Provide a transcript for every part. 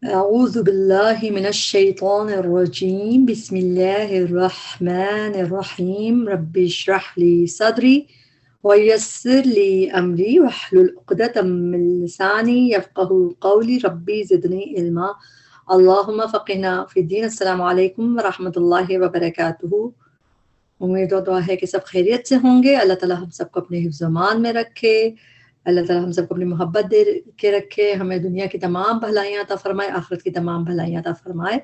اعوذ باللہ من الشیطان الرجیم بسم اللہ الرحمن الرحیم رب اشرح لی صدری ویسر لی امری واحلل عقدۃ من لسانی یفقہوا قولی ربی زدنی علما اللہم فقہنا فی الدین۔ السلام علیکم ورحمۃ اللہ وبرکاتہ۔ امید و دعا ہے کہ سب خیریت سے ہوں گے۔ اللہ تعالیٰ ہم سب کو اپنے حفظ و امان میں رکھے، اللہ تعالیٰ ہم سب کو اپنی محبت دے کے رکھے، ہمیں دنیا کی تمام بھلائیاں عطا فرمائے، آخرت کی تمام بھلائیاں عطا فرمائے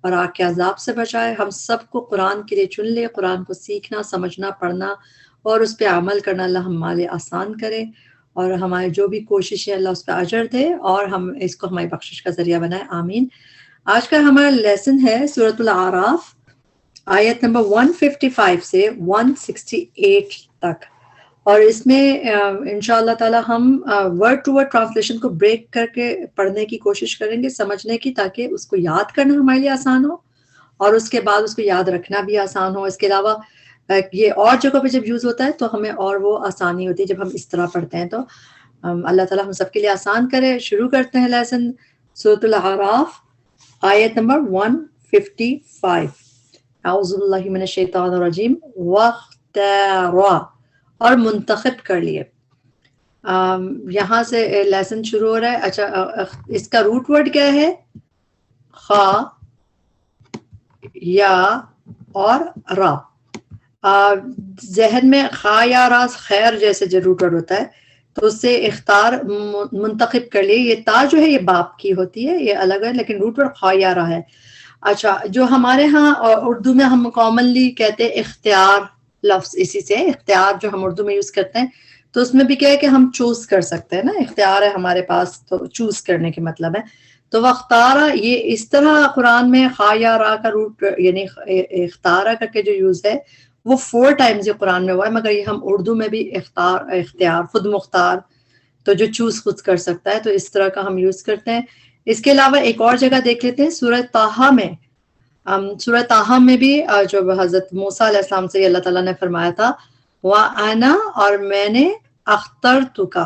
اور آگ کے عذاب سے بچائے۔ ہم سب کو قرآن کے لیے چن لے، قرآن کو سیکھنا، سمجھنا، پڑھنا اور اس پہ عمل کرنا اللہ ہمارے لیے آسان کرے، اور ہماری جو بھی کوشش ہے اللہ اس پہ اجر دے اور ہم اس کو ہماری بخشش کا ذریعہ بنائے، آمین۔ آج کا ہمارا لیسن ہے سورۃ الاعراف، آیت نمبر 155 سے 168 تک، اور اس میں انشاءاللہ تعالی ہم ورڈ ٹو ورڈ ٹرانسلیشن کو بریک کر کے پڑھنے کی کوشش کریں گے، سمجھنے کی، تاکہ اس کو یاد کرنا ہمارے لیے آسان ہو اور اس کے بعد اس کو یاد رکھنا بھی آسان ہو۔ اس کے علاوہ یہ اور جگہ پہ جب یوز ہوتا ہے تو ہمیں اور وہ آسانی ہوتی ہے جب ہم اس طرح پڑھتے ہیں۔ تو اللہ تعالیٰ ہم سب کے لیے آسان کرے۔ شروع کرتے ہیں لیسن سورۃ الاعراف، آیت نمبر 155۔ اعوذ باللہ من الشیطان الرجیم۔ واختارا، اور منتخب کر لیے۔ یہاں سے لیسن شروع ہو رہا ہے۔ اچھا، اس کا روٹ ورڈ کیا ہے؟ خا، یا اور را۔ ذہن میں خا یا را خیر جیسے جو روٹ ورڈ ہوتا ہے تو اس سے اختار منتخب کر لیے۔ یہ تا جو ہے یہ باپ کی ہوتی ہے، یہ الگ ہے، لیکن روٹ ورڈ خا یا را ہے۔ اچھا، جو ہمارے ہاں اردو میں ہم کامنلی کہتے ہیں اختیار لفظ، اسی سے اختیار جو ہم اردو میں یوز کرتے ہیں، تو اس میں بھی کیا ہے کہ ہم چوز کر سکتے ہیں نا، اختیار ہے ہمارے پاس تو چوز کرنے کے مطلب ہے۔ تو واختارا، یہ اس طرح قرآن میں خا یا را کا روٹ یعنی اختارا کر کے جو یوز ہے وہ 4 ٹائمز قرآن میں ہوا ہے، مگر یہ ہم اردو میں بھی اختیار خود مختار، تو جو چوز خود کر سکتا ہے، تو اس طرح کا ہم یوز کرتے ہیں۔ اس کے علاوہ ایک اور جگہ دیکھ لیتے ہیں سورہ طٰہٰ میں۔ سورہ طٰہٰ میں بھی جو حضرت موسیٰ علیہ السلام سے اللہ تعالیٰ نے فرمایا تھا وَأَنَا، اور میں نے اخترتک،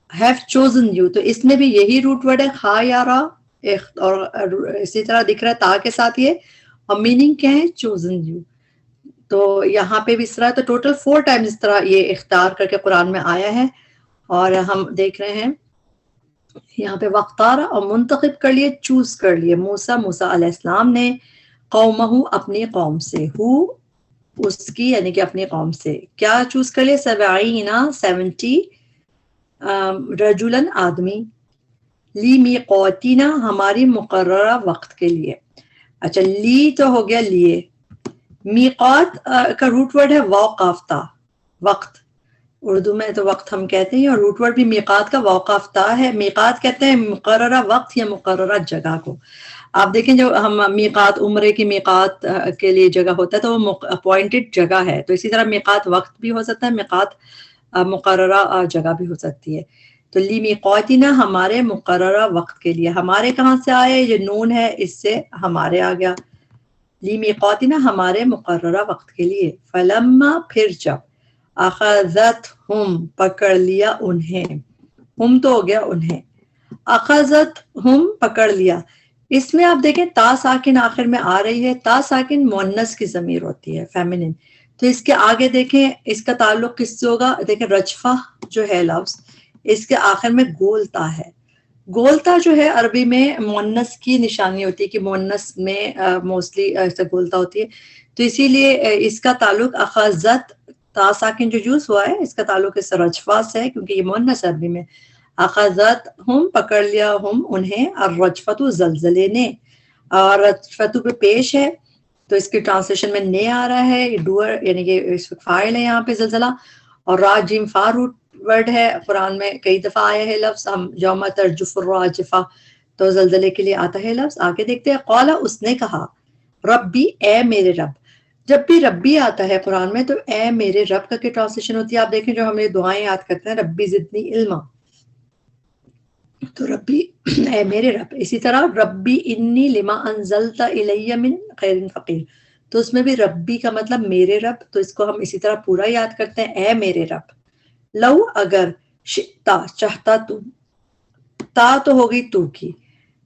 have chosen you، تو اس میں بھی یہی روٹ ورڈ ہے خا یا را، اور اسی طرح دکھ رہا ہے تا کے ساتھ یہ، اور میننگ کیا ہے؟ chosen you۔ تو یہاں پہ بھی اس طرح، تو ٹوٹل 4 ٹائم اس طرح یہ اختیار کر کے قرآن میں آیا ہے، اور ہم دیکھ رہے ہیں یہاں پہ وختارا، اور منتخب کر لیے، چوز کر لیے موسیٰ علیہ السلام نے، قومہ، اپنی قوم سے، ہو اس کی یعنی کہ اپنی قوم سے، کیا چوز کر لیے؟ 70 رجولن، آدمی، لی میقاتنا، ہماری مقررہ وقت کے لیے۔ اچھا، لی تو ہو گیا لیے، میقات کا روٹ ورڈ ہے واقفتہ، وقت، اردو میں تو وقت ہم کہتے ہیں، اور روٹ ورڈ بھی میقات کا واقفتہ ہے۔ میقات کہتے ہیں مقررہ وقت یا مقررہ جگہ کو۔ آپ دیکھیں جو ہم میقات، عمرے کی میقات کے لیے جگہ ہوتا ہے تو وہ اپوائنٹڈ جگہ ہے، تو اسی طرح میقات وقت بھی ہو سکتا ہے، میقات مقررہ جگہ بھی ہو سکتی ہے۔ تو لی میقاتنا، ہمارے مقررہ وقت کے لیے۔ ہمارے کہاں سے آئے؟ یہ نون ہے، اس سے ہمارے آ گیا، لی میقاتنا، ہمارے مقررہ وقت کے لیے۔ فلما، پھر جب، اخذتہم، پکڑ لیا انہیں، ہم تو ہو گیا انہیں، اخذتہم، پکڑ لیا۔ اس میں آپ دیکھیں تا ساکن آخر میں آ رہی ہے، تا ساکن مؤنث کی ضمیر ہوتی ہے، فیمنن، تو اس کے آگے دیکھیں اس کا تعلق کس سے ہوگا؟ دیکھیں رجفہ جو ہے لفظ، اس کے آخر میں گولتا ہے۔ گولتا جو ہے عربی میں مؤنث کی نشانی ہوتی ہے کہ مؤنث میں موسٹلی ایسا گولتا ہوتی ہے، تو اسی لیے اس کا تعلق اخذت، تا ساکن جو یوز ہوا ہے اس کا تعلق اس رجفہ سے ہے، کیونکہ یہ مؤنث عربی میں۔ اخذت ہم، پکڑ لیا ہم انہیں، الرجفۃ، زلزلے نے، اور رجفۃ پہ پیش ہے تو اس کی ٹرانسلیشن میں نے آ رہا ہے، ڈوئر یعنی کہ اس وقت فاعل ہے یہاں پہ زلزلہ، اور را جیم فا روٹ ورڈ ہے، قرآن میں کئی دفعہ آیا ہے لفظ، ہم یوم ترجف الراجفہ، تو زلزلے کے لیے آتا ہے لفظ۔ آگے دیکھتے ہیں، قال، اس نے کہا، ربی، اے میرے رب۔ جب بھی ربی آتا ہے قرآن میں تو اے میرے رب کا کی ٹرانسلیشن ہوتی ہے۔ آپ دیکھیں جو ہم یہ دعائیں یاد کرتے ہیں، ربی زدنی علما، تو ربی اے میرے رب۔ اسی طرح ربی انی لما انزلت الی من خیر فقیر، تو اس میں بھی ربی کا مطلب میرے رب، تو اس کو ہم اسی طرح پورا یاد کرتے ہیں، اے میرے رب۔ لو، اگر، شئتا، چاہتا تو، تا تو ہو گئی تو کی،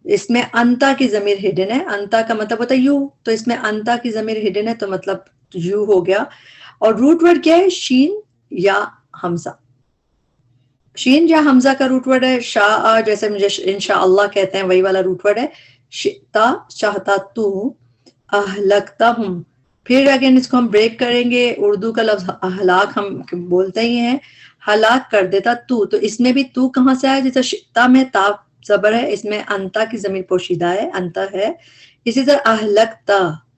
اس میں انتا کی ضمیر ہڈن ہے، انتا کا مطلب ہوتا ہے یو، تو اس میں انتا کی ضمیر ہڈن ہے تو مطلب یو ہو گیا. اور روٹ ورڈ کیا ہے؟ شین یا حمزہ. شین یا حمزہ کا روٹ ورڈ ہے. شاء جیسے مجھے انشاءاللہ کہتے ہیں وہی والا روٹ ورڈ ہے. شئتا چاہتا تو، اہلکتہم. پھر اگین اس کو ہم بریک کریں گے. اردو کا لفظ اہلاک ہم بولتے ہی ہیں، ہلاک کر دیتا تو اس میں بھی تو کہاں سے آیا؟ جیسے شئتا میں تا زبر ہے، اس میں انتا کی ضمیر پوشیدہ ہے، انتا ہے. اسی طرح اہلکتا،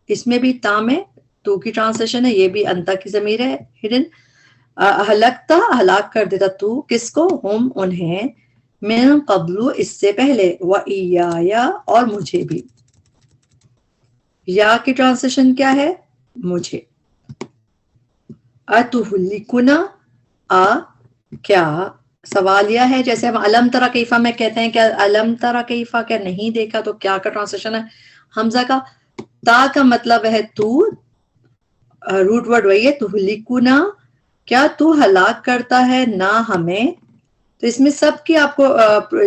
اس میں بھی تا میں تو کی ٹرانسلیشن ہے، یہ بھی انتا کی ضمیر ہے ہڈن. اہلکتا ہلاک کر دیتا تو کس کو؟ ہم انہیں، من قبل اس سے پہلے، وَإِيَّايَ اور مجھے بھی. یا کی ٹرانسلیشن کیا ہے؟ مجھے. اتہلکنا، کیا سوال یہ ہے جیسے ہم علم ترا کیفا میں کہتے ہیں کہ علم ترا کیفا کیا نہیں دیکھا، تو کیا کا ٹرانسلیشن ہے حمزہ کا. تا کا مطلب ہے تو، روٹ ورڈ وہی ہے تہلکنا، کیا تو ہلاک کرتا ہے نہ ہمیں. تو اس میں سب کی آپ کو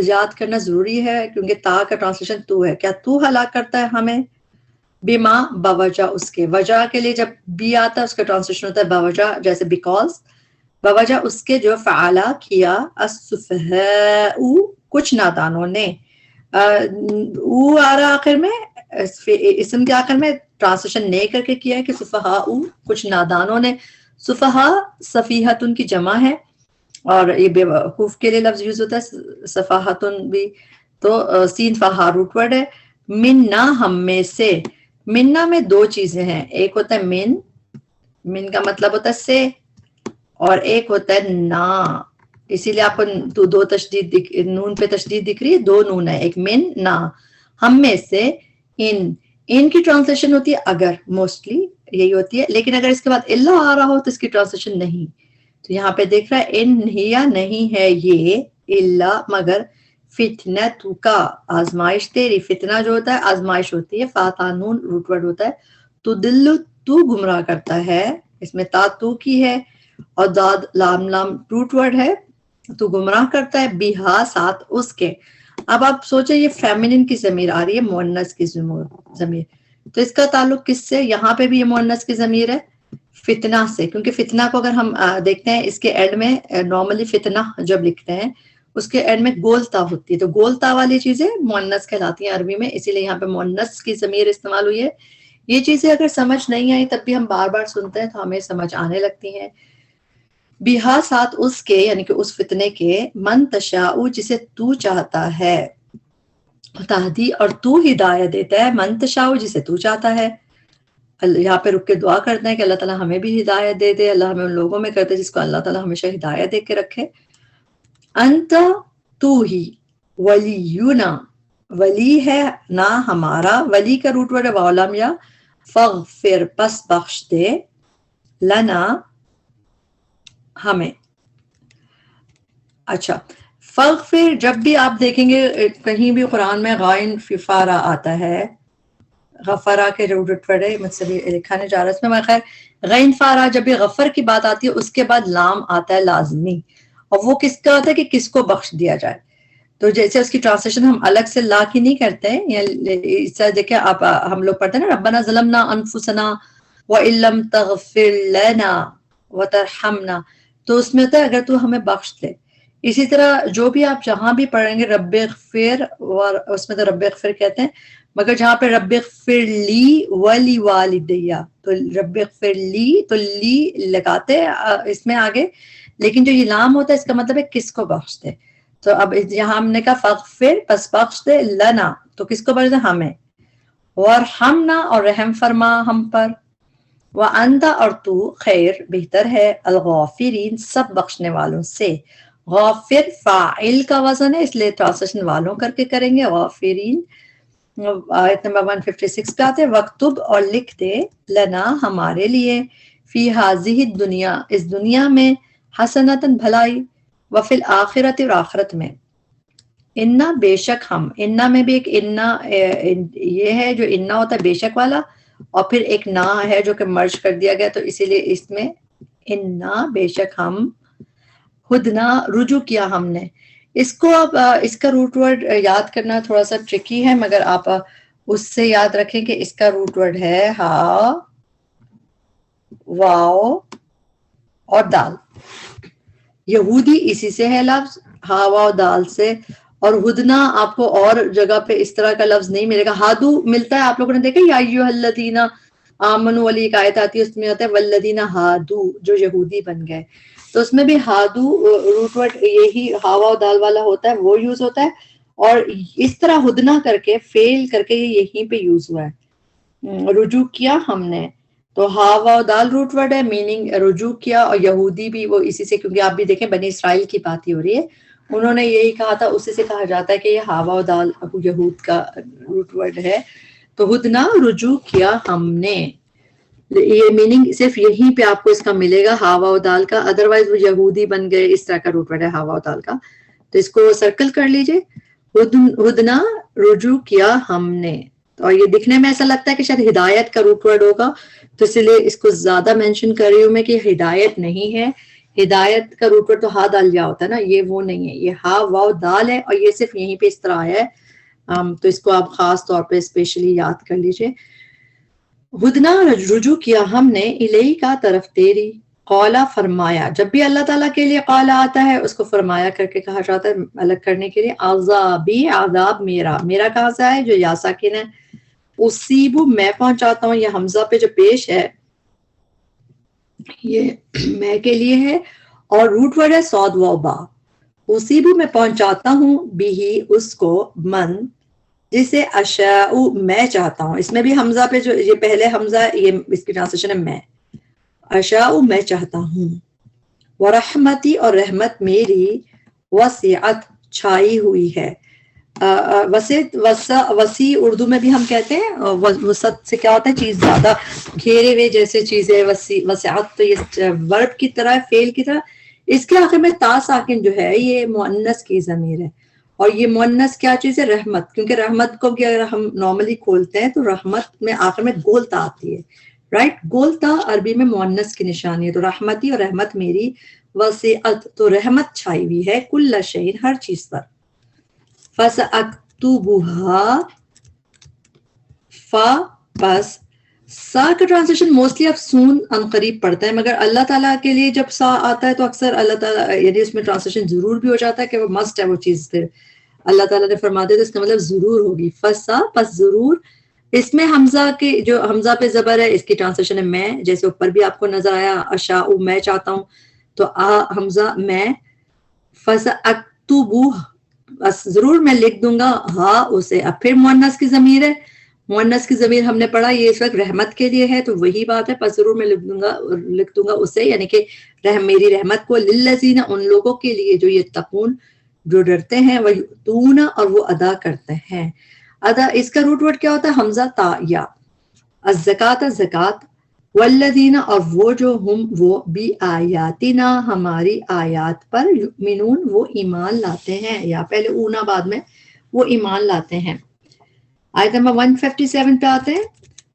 یاد کرنا ضروری ہے کیونکہ تا کا ٹرانسلیشن تو ہے. کیا تو ہلاک کرتا ہے ہمیں؟ بما بوجہ اس کے، وجہ کے لیے جب بی آتا ہے اس کا ٹرانسلیشن ہوتا ہے بوجہ، جیسے بیکاز، بوجہ اس کے جو فعلا کیا، السفہاء کچھ نادانوں نے. او آ رہا آخر میں، اسم کے آخر میں ٹرانسلیشن نے کر کے کیا ہے کہ سفہاء کچھ نادانوں نے. سفہاء سفیہتن کی جمع ہے اور یہ بے وقوف کے لیے لفظ یوز ہوتا ہے سفاہتن بھی. تو سین فہا روٹ ورڈ ہے. مننا ہم میں سے. مننا میں دو چیزیں ہیں، ایک ہوتا ہے من کا مطلب ہوتا ہے سے، اور ایک ہوتا ہے نا. اسی لیے آپ کو دو تشدید نون پہ تشدید دکھ رہی ہے، دو نون ہے، ایک من نا. ہم میں سے ان کی ٹرانسلیشن ہوتی ہے اگر، موسٹلی یہی ہوتی ہے، لیکن اگر اس کے بعد اللہ آ رہا ہو تو اس کی ٹرانسلیشن نہیں. تو یہاں پہ دیکھ رہا ہے ان ہیا نہیں ہے یہ، اللہ مگر، فتنت کا آزمائش تیری. فتنہ جو ہوتا ہے آزمائش ہوتی ہے، فاتانون روٹ ورڈ ہوتا ہے. تو دل تو گمراہ کرتا ہے، اس میں تا تو کی ہے اور داد لام لام روٹ ورڈ ہے. تو گمراہ کرتا ہے بیہا ساتھ اس کے. اب آپ سوچیں یہ فیمنن کی ضمیر آ رہی ہے، مؤنث کی ضمیر، تو اس کا تعلق کس سے؟ یہاں پہ بھی یہ مؤنث کی ضمیر ہے فتنہ سے، کیونکہ فتنہ کو اگر ہم دیکھتے ہیں اس کے اینڈ میں نارملی فتنہ جب لکھتے ہیں اس کے اینڈ میں گولتا ہوتی ہے، تو گولتا والی چیزیں مؤنث کہلاتی ہیں عربی میں، اسی لیے یہاں پہ مؤنث کی ضمیر استعمال ہوئی ہے. یہ چیزیں اگر سمجھ نہیں آئی تب بھی ہم بار بار سنتے ہیں تو ہمیں سمجھ آنے لگتی ہیں. بیہا ساتھ اس کے، یعنی کہ اس فتنے کے، من تشاء جسے تو چاہتا ہے، تہدی اور تو ہدایت دیتا ہے، من تشاء جسے تو چاہتا ہے. یہاں پہ رک کے دعا کرتے ہیں کہ اللہ تعالیٰ ہمیں بھی ہدایت دے دے، اللہ ہمیں ان لوگوں میں کرتے جس کو اللہ تعالیٰ ہمیشہ ہدایت دے کے رکھے. انت تو ہی، ولینا ولی ہے نہ ہمارا، ولی کا روٹ ورڈ ہے واؤ یا. فغفر پس بخش دے، لنا ہمیں. اچھا فغفر جب بھی آپ دیکھیں گے کہیں بھی قرآن میں غائن ففارا آتا ہے، غفرا کے روٹ ورڈ ہے، مجھ سے بھی لکھا نہیں جا رہا اس میں، خیر غین فارا جب بھی غفر کی بات آتی ہے اس کے بعد لام آتا ہے لازمی، اور وہ کس کا ہوتا ہے کہ کس کو بخش دیا جائے. تو جیسے اس کی ٹرانسلیشن ہم الگ سے لا کی نہیں کرتے ہیں، یا دیکھیں آپ ہم لوگ پڑھتے ہیں نا ربنا ظلمنا انفسنا وَإِن لَّمْ تَغْفِرْ لَنَا وَتَرْحَمْنَا، تو اس میں ہوتا ہے اگر تو ہمیں بخش دے. اسی طرح جو بھی آپ جہاں بھی پڑھیں گے رب اغفر، اور اس میں تو رب اغفر کہتے ہیں، مگر جہاں پہ رب اغفر لی ولی والدیہ، تو رب اغفر لی تو لی لگاتے اس میں آگے، لیکن جو یہ لام ہوتا ہے اس کا مطلب ہے کس کو بخش دے. تو اب یہاں ہم نے کہا فغفر پس بخش دے، لنا تو کس کو بخش دے؟ ہمیں. وارحمنا اور رحم فرما ہم پر. وانت اور تو خیر بہتر ہے، الغافرین سب بخشنے والوں سے. غافر فاعل کا وزن ہے اس لیے ٹرانسلیشن والوں کر کے کریں گے، غافرین. آیت نمبر 156 پہ آتے ہیں، وَاکْتُب اور لکھ دے، لنا ہمارے لیے، فی ہذہ الدنیا اس دنیا میں، حسنۃ بھلائی، وفی الآخرۃ اور آخرت میں. انا بے شک ہم، انا میں بھی ایک انا یہ ہے جو انا ہوتا ہے بے شک والا، اور پھر ایک نا ہے جو کہ مرج کر دیا گیا، تو اسی لیے اس میں انا بے شک ہم، ہدنا رجوع کیا ہم نے، اس کو اب اس کا روٹ ورڈ یاد کرنا تھوڑا سا ٹرکی ہے، مگر آپ اس سے یاد رکھیں کہ اس کا روٹ ورڈ ہے ہا واو اور دال. یہودی اسی سے ہے لفظ، ہا واو دال سے. اور ہدنا آپ کو اور جگہ پہ اس طرح کا لفظ نہیں ملے گا. ہادو ملتا ہے، آپ لوگوں نے دیکھا یا ایھا الذین آمنوا والی ایک آیت آتی ہے، اس میں آتا ہے والذین ہادو جو یہودی بن گئے، تو اس میں بھی ہادو روٹ ورڈ یہی ہا واو دال والا ہوتا ہے، وہ یوز ہوتا ہے. اور اس طرح ہدنا کر کے فیل کر کے یہ یہیں پہ یوز ہوا ہے. رجوع کیا ہم نے، تو ہا واو دال روٹ ورڈ ہے، میننگ رجوع کیا. اور یہودی بھی وہ اسی سے، کیونکہ آپ بھی دیکھیں بنی اسرائیل کی بات ہی ہو رہی ہے، انہوں نے یہی کہا تھا، اسی سے کہا جاتا ہے کہ یہ ہا واو دال یہود کا روٹ ورڈ ہے. تو ہدنا رجوع کیا ہم نے، یہ میننگ صرف یہیں پہ آپ کو اس کا ملے گا ہا واو دال کا. ادروائز وہ یہودی بن گئے، اس طرح کا روٹ ورڈ ہے ہا واو دال کا. تو اس کو سرکل کر لیجئے، ہدنا رجوع کیا ہم نے. اور یہ دکھنے میں ایسا لگتا ہے کہ شاید ہدایت کا روٹ ورڈ ہوگا، تو اس لیے اس کو زیادہ مینشن کر رہی ہوں میں کہ ہدایت نہیں ہے. ہدایت کا روٹ ورڈ تو ہا دال یا ہوتا ہے نا، یہ وہ نہیں ہے، یہ ہا واو دال ہے، اور یہ صرف یہیں پہ اس طرح آیا ہے. تو اس کو آپ خاص طور پہ اسپیشلی یاد کر لیجئے. ہدنا رجوع کیا ہم نے الیہ کا طرف تیری، قولا فرمایا. جب بھی اللہ تعالیٰ کے لیے قولا آتا ہے اس کو فرمایا کر کے کہا جاتا ہے الگ کرنے کے لیے. عذابی عذاب میرا، میرا کہاں سے ہے جو یا ساکن ہے. اصیبو میں پہنچاتا ہوں، یہ حمزہ پہ جو پیش ہے یہ میں کے لیے ہے، اور روٹ ورڈ ہے صاد و با. اصیبو میں پہنچاتا ہوں، بھی اس کو، من جسے اشاء میں چاہتا ہوں. اس میں بھی حمزہ پہ جو یہ پہلے حمزہ ہے، یہ اس کی ٹرانسلیشن ہے میں. اشاء میں چاہتا ہوں. ورحمتی اور رحمت میری، وسعت چھائی ہوئی ہے. وسیع اردو میں بھی ہم کہتے ہیں، وسعت سے کیا ہوتا ہے چیز زیادہ گھیرے ہوئے جیسے چیز ہے. وسعت تو یہ ورب کی طرح ہے، فعل کی طرح. اس کے آخر میں تا ساکن جو ہے یہ مؤنث کی ضمیر ہے، اور یہ مؤنث کیا چیز ہے؟ رحمت. کیونکہ رحمت کو بھی اگر ہم نارملی کھولتے ہیں تو رحمت میں آخر میں گول تا آتی ہے، رائٹ. گول تا عربی میں مؤنث کی نشانی ہے. تو رحمتی اور رحمت میری، وسعت تو رحمت چھائی ہوئی ہے، کل شیء ہر چیز پر. فَسَأَكْتُبُهَا فا پس سا کا ٹرانسلیشن موسٹلی آپ سون عنقریب پڑھتے ہیں، مگر اللہ تعالیٰ کے لیے جب سا آتا ہے تو اکثر اللہ تعالیٰ یعنی اس میں ٹرانسلیشن ضرور بھی ہو جاتا ہے کہ وہ مسٹ ہے وہ چیز، پھر اللہ تعالیٰ نے فرما دیا تو اس کا مطلب ضرور ہوگی. فسا پس ضرور. اس میں حمزہ کے جو حمزہ پہ زبر ہے اس کی ٹرانسلیشن ہے میں، جیسے اوپر بھی آپ کو نظر آیا اشاء میں چاہتا ہوں، تو حمزہ میں. فَسَأَكْتُبُ بس ضرور میں لکھ دوں گا، ہاں اسے. اب پھر مؤنث کی ضمیر ہے، مؤنث کی ضمیر ہم نے پڑھا یہ اس وقت رحمت کے لیے ہے، تو وہی بات ہے. پس ضرور میں لکھ دوں گا اسے، یعنی کہ میری رحمت کو. للذین ان لوگوں کے لیے جو یتقون جو ڈرتے ہیں، ویؤتون اور وہ ادا کرتے ہیں. ادا اس کا روٹ ورڈ کیا ہوتا ہے؟ حمزہ تا یا. الزکات زکات، والذین اور وہ جو ہم وہ بھی آیاتنا ہماری آیات پر یؤمنون وہ ایمان لاتے ہیں، یا پہلے اونا بعد میں وہ ایمان لاتے ہیں. آیت نمبر 157 پہ آتے ہیں.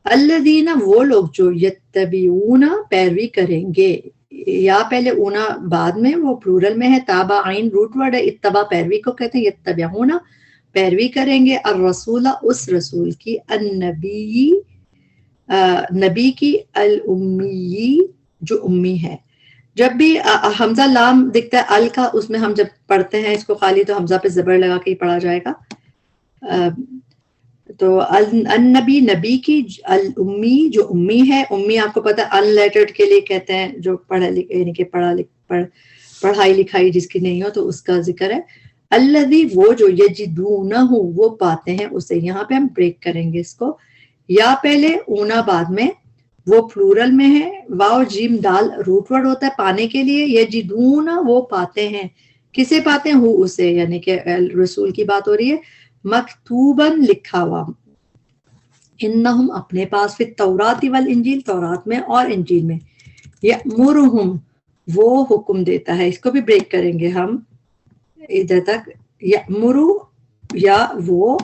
الذین وہ لوگ جو یتبعون پیروی کریں گے، یا پہلے اونا بعد میں وہ پلورل میں ہے. تابعین روٹ ورڈ ہے، اتباع پیروی کو کہتے ہیں. یتبعون پیروی کریں گے، الرسول اس رسول کی، النبی نبی کی، الامی جو امی ہے. جب بھی حمزہ لام دکھتا ہے ال کا، اس میں ہم جب پڑھتے ہیں اس کو خالی تو حمزہ پہ زبر لگا کے ہی پڑھا جائے گا. تو النبی نبی کی، الامی جو امی ہے. امی آپ کو پتہ ہے ان لیٹرڈ کے لیے کہتے ہیں، جو پڑھا یعنی کہ پڑھائی لکھائی جس کی نہیں ہو تو اس کا ذکر ہے. الذی وہ جو یجدونہ وہ پاتے ہیں اسے. یہاں پہ ہم بریک کریں گے اس کو، یا پہلے اونا بعد میں وہ پلورل میں ہے. واو جیم دال روٹ ورڈ ہوتا ہے پانے کے لیے. یجدون وہ پاتے ہیں، کسے پاتے ہیں؟ ہو اسے، یعنی کہ رسول کی بات ہو رہی ہے. مکتوباً لکھا ہوا، انہم اپنے پاس، فی التوراۃ والانجیل تورات میں اور انجیل میں. یأمرہم وہ حکم دیتا ہے. اس کو بھی بریک کریں گے ہم ادھر تک. یأمرو یا وہ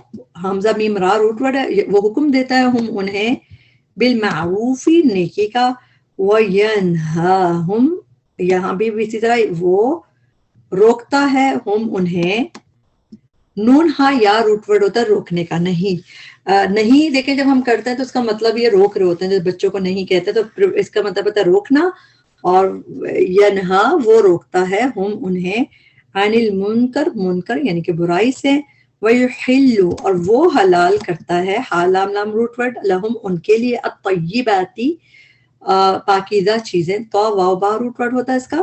حمزہ میم را روٹ ورڈ ہے، وہ حکم دیتا ہے ہم انہیں، بالمعروف نیکی کا. وینہاہم یہاں بھی اسی طرح وہ روکتا ہے ہم انہیں، نون ہا یا روٹ ورڈ ہوتا ہے روکنے کا، نہیں نہیں دیکھیں جب ہم کرتے ہیں تو اس کا مطلب یہ روک رہے ہوتے ہیں، جب بچوں کو نہیں کہتے تو اس کا مطلب ہوتا ہے روکنا، اور ینہا وہ روکتا ہے ہم انہیں، عن المنکر منکر یعنی کہ برائی سے، وَيُحِلُّ اور وہ حلال کرتا ہے، حالام لام روٹ ورڈ، لہم ان کے لیے، الطیباتی پاکیزہ چیزیں، تو واو با روٹ ورڈ ہوتا ہے اس کا،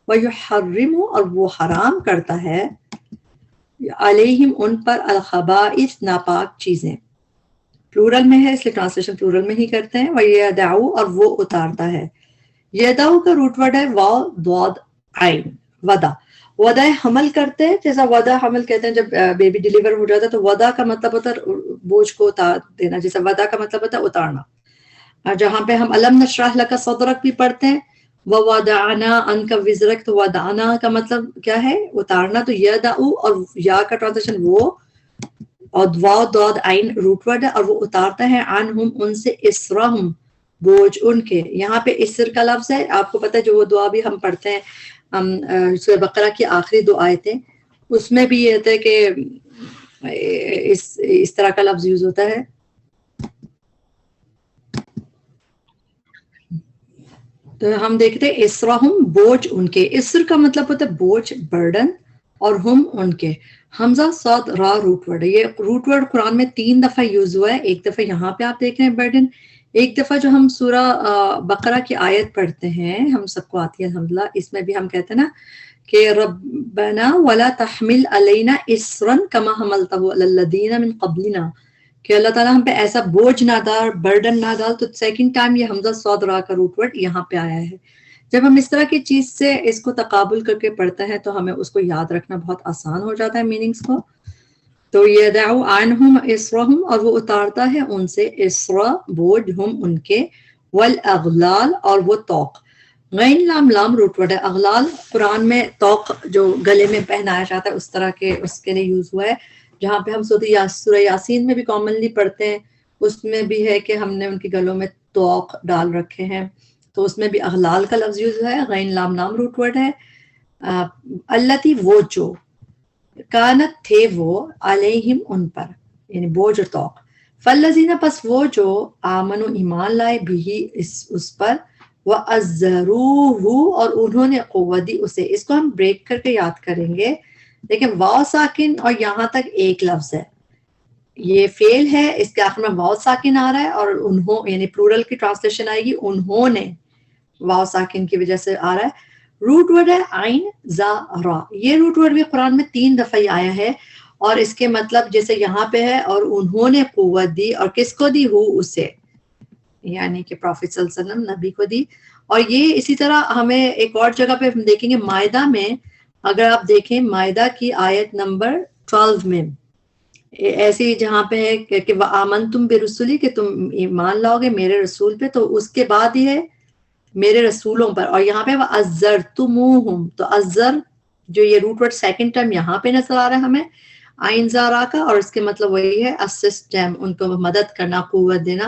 وَيُحَرِّمُ اور وہ حرام کرتا ہے، علیہم ان پر، الخبائث ناپاک چیزیں، پلورل میں ہے اس لیے ٹرانسلیشن پلورل میں ہی کرتے ہیں، وَيَدَعُ اور وہ اتارتا ہے، یدعو کا روٹ ورڈ ہے واو ضاد عین، ودا، ودا حمل کرتے ہیں، جیسا ودا حمل کہتے ہیں جب بیبی ڈیلیور ہو جاتا ہے تو ودا کا مطلب ہوتا ہے بوجھ کو اتار دینا، جیسا ودا کا مطلب ہوتا ہے اتارنا، اور جہاں پہ ہم الم نشرح لک صدرک بھی پڑھتے ہیں، وَوَضَعْنَا عَنْكَ وِزْرَكَ، تو وَضَعْنَا کا مطلب کیا ہے اتارنا، تو یدعو اور یا کا ٹرانسلیشن وہ، اور واو ضاد عین روٹ ورڈ ہے، اور وہ اتارتا ہے عنہم ان سے، اسرہم بوجھ ان کے، یہاں پہ اسر کا لفظ ہے، آپ کو پتہ ہے جو وہ دعا بھی ہم پڑھتے ہیں سورہ بقرہ کی آخری دو آیتیں، اس میں بھی یہ ہوتا ہے کہ اس طرح کا لفظ یوز ہوتا ہے، تو ہم دیکھتے ہیں اسرہم بوجھ ان کے، اسر کا مطلب ہوتا ہے بوجھ برڈن، اور ہم ان کے، حمزہ صاد را روٹ ورڈ ہے، یہ روٹ ورڈ قرآن میں 3 دفعہ یوز ہوا ہے، ایک دفعہ یہاں پہ آپ دیکھ رہے ہیں برڈن، ایک دفعہ جو ہم سورہ بقرہ کی آیت پڑھتے ہیں ہم سب کو آتی ہے الحمدللہ، اس میں بھی ہم کہتے ہیں نا کہ ربنا ولا تحمل علینا اسرا کما حملتہ علی الذین من قبلنا، کہ اللہ تعالیٰ ہم پہ ایسا بوجھ نہ ڈال، برڈن نہ ڈال، تو سیکنڈ ٹائم یہ حمزہ صاد را کا روٹ ورڈ یہاں پہ آیا ہے، جب ہم اس طرح کی چیز سے اس کو تقابل کر کے پڑھتے ہیں تو ہمیں اس کو یاد رکھنا بہت آسان ہو جاتا ہے میننگز کو، تو یدعو عنہم اسرہم اور وہ اتارتا ہے ان سے، اسرا بوجھ، ہم ان کے، والاغلال اور وہ طوق، غین لام لام روٹ ورڈ ہے، اغلال قرآن میں طوق جو گلے میں پہنایا جاتا ہے اس طرح کے اس کے لیے یوز ہوا ہے، جہاں پہ ہم سورہ یاسین میں بھی کامنلی پڑھتے ہیں، اس میں بھی ہے کہ ہم نے ان کے گلوں میں طوق ڈال رکھے ہیں، تو اس میں بھی اغلال کا لفظ یوز ہوا ہے، غین لام لام روٹ ورڈ ہے، التی وہ جو، کانت تھے وہ، علیہم ان پر یعنی بوجھ اور طوق، فالذین پس وہ جو، آمنو ایمان لائے، بھی اس پر، وَأَزَّرُوهُ اور انہوں نے قوت دی اسے، اس کو ہم بریک کر کے یاد کریں گے، لیکن واو ساکن اور یہاں تک ایک لفظ ہے، یہ فعل ہے، اس کے آخر میں واو ساکن آ رہا ہے، اور انہوں یعنی پلورل کی ٹرانسلیشن آئے گی انہوں نے، واو ساکن کی وجہ سے آ رہا ہے، روٹ ورڈ ہے عین زا را، یہ روٹ ورڈ بھی قرآن میں 3 دفعہ ہی آیا ہے، اور اس کے مطلب جیسے یہاں پہ ہے، اور انہوں نے قوت دی، اور کس کو دی، ہو اسے، یعنی کہ پروفیٹ صلی اللہ علیہ وسلم نبی کو دی، اور یہ اسی طرح ہمیں ایک اور جگہ پہ ہم دیکھیں گے مائدہ میں، اگر آپ دیکھیں مائدہ کی آیت نمبر 12 میں ایسی جہاں پہ ہے کہ وَآمَنْتُمْ بِرُسُلِي کہ تم ایمان لاؤ گے میرے رسول پہ، تو اس کے بعد ہی ہے میرے رسولوں پر، اور یہاں پہ وَأَزَّرْتُمُوهُمْ، تو ازر جو یہ روٹ ورڈ سیکنڈ ٹائم یہاں پہ نظر آ رہا ہے ہمیں آئین زارا کا، اور اس کے مطلب وہی ہے اسسٹ ٹائم، ان کو مدد کرنا، قوت دینا،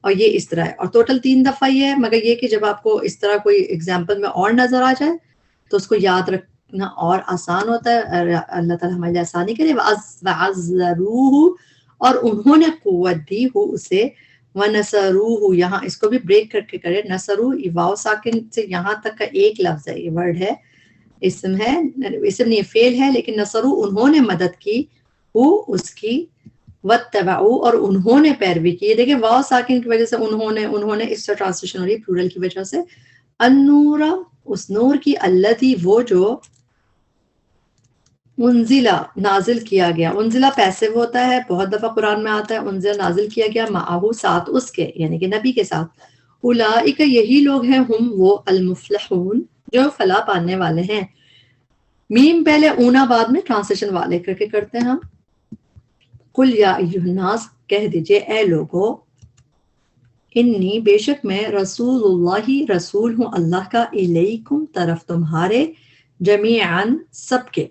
اور یہ اس طرح ہے، اور ٹوٹل 3 دفعہ یہ ہے، مگر یہ کہ جب آپ کو اس طرح کوئی ایگزامپل میں اور نظر آ جائے تو اس کو یاد رکھنا اور آسان ہوتا ہے، اللہ تعالیٰ ہمارے لیے آسانی کرے، وَعَزَّرُوهُ اور انہوں نے قوت دی ہو اسے، وَنَصَرُوهُ یہاں اس کو بھی بریک کر کے کرے، نصرو واو ساکن سے یہاں تک کا ایک لفظ ہے، یہ ورڈ ہے، اسم ہے، اسم نہیں فعل ہے، لیکن نصرو انہوں نے مدد کی، ہو اس کی، واتبعوا اور انہوں نے پیروی کی، دیکھیں واو ساکن کی وجہ سے انہوں نے اس سے ٹرانسلیشن ہو رہی ہے پلورل کی وجہ سے، النور اس نور کی، الذی وہ جو، انزلہ نازل کیا گیا، انزلہ پیسو ہوتا ہے، بہت دفعہ قرآن میں آتا ہے، انزلہ نازل کیا گیا، معہو ساتھ اس کے یعنی کہ نبی کے ساتھ، اولئک یہی لوگ ہیں، ہم وہ، المفلحون جو فلاح پانے والے ہیں، میم پہلے اونا بعد میں ٹرانسلیشن والے کر کے کرتے ہیں ہم، قل یا ایھا الناس کہہ دیجئے اے لوگو، انی بے شک میں رسول اللہ رسول ہوں اللہ کا، الیکم طرف تمہارے، جمیعاً سب کے،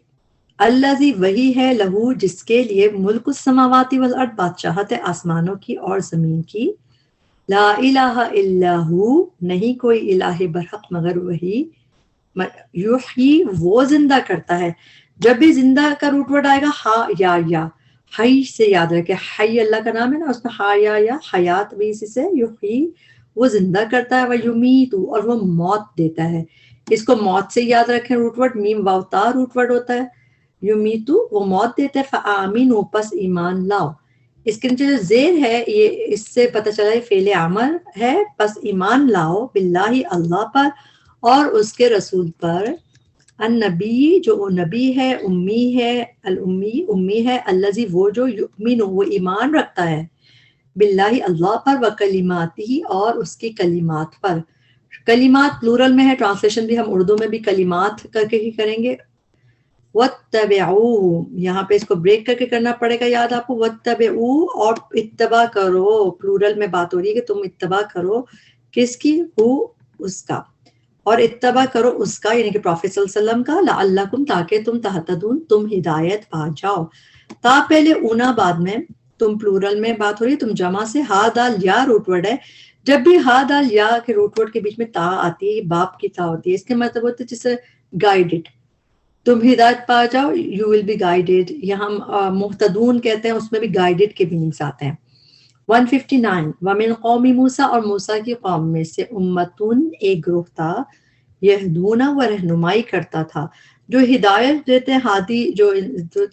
الذی وہی ہے، لہو جس کے لیے، ملک السماوات والارض بادشاہت آسمانوں کی اور زمین کی، لا الہ الا ہو نہیں کوئی الہ برحق مگر وہی، یحیی وہ زندہ کرتا ہے. جب بھی زندہ کا روٹ ورڈ آئے گا ہا یا حی سے یاد رکھے, حی اللہ کا نام ہے نا, اس میں ہا یا حیات بھی اسی سے. یحیی وہ زندہ کرتا ہے, وہ یمیت اور وہ موت دیتا ہے. اس کو موت سے یاد رکھیں روٹ ورڈ, میم واو تا روٹ ورڈ ہوتا ہے. یمیتو وہ موت دیتا ہے, فآمنوا پس ایمان لاؤ. اس کے نیچے جو زیر ہے یہ اس سے پتہ چلا ہے فعل امر ہے, پس ایمان لاؤ باللہ اللہ پر اور اس کے رسول پر. النبی جو نبی ہے, امی ہے, الامی امی ہے, الذی وہ جو یؤمن وہ ایمان رکھتا ہے, باللہ اللہ پر, وکلماتہ اور اس کی کلمات پر. کلمات پلورل میں ہے, ٹرانسلیشن بھی ہم اردو میں بھی کلمات کر کے ہی کریں گے. واتبعوہ یہاں پہ اس کو بریک کر کے کرنا پڑے گا یاد آپ کو. واتبعوہ اور اتباع کرو, پلورل میں بات ہو رہی ہے کہ تم اتباع کرو کس کی, ہو اس کا, اور اتباع کرو اس کا یعنی کہ پروفیٹ صلی اللہ علیہ وسلم کا, لعلکم تاکہ تم تہتدون تم ہدایت پا جاؤ. تا پہلے اونا بعد میں, تم پلورل میں بات ہو رہی ہے, تم جمع سے. ہا دال یا روٹ ورڈ ہے, جب بھی ہا دال یا کے روٹ ورڈ کے بیچ میں تا آتی ہے, باپ کی تا ہوتی ہے, اس کے مطلب ہوتا ہے جسے گائیڈڈ, تم ہدایت پا جاؤ, یو ول بی گائیڈڈ. یہاں محتدون کہتے ہیں, اس میں بھی گائیڈڈ کے میننگس آتے ہیں. 159 ومن قوم موسیٰ اور موسیٰ کی قوم میں سے امتن ایک گروہ تھا, یہدون وہ رہنمائی کرتا تھا. جو ہدایت دیتے ہیں ہادی جو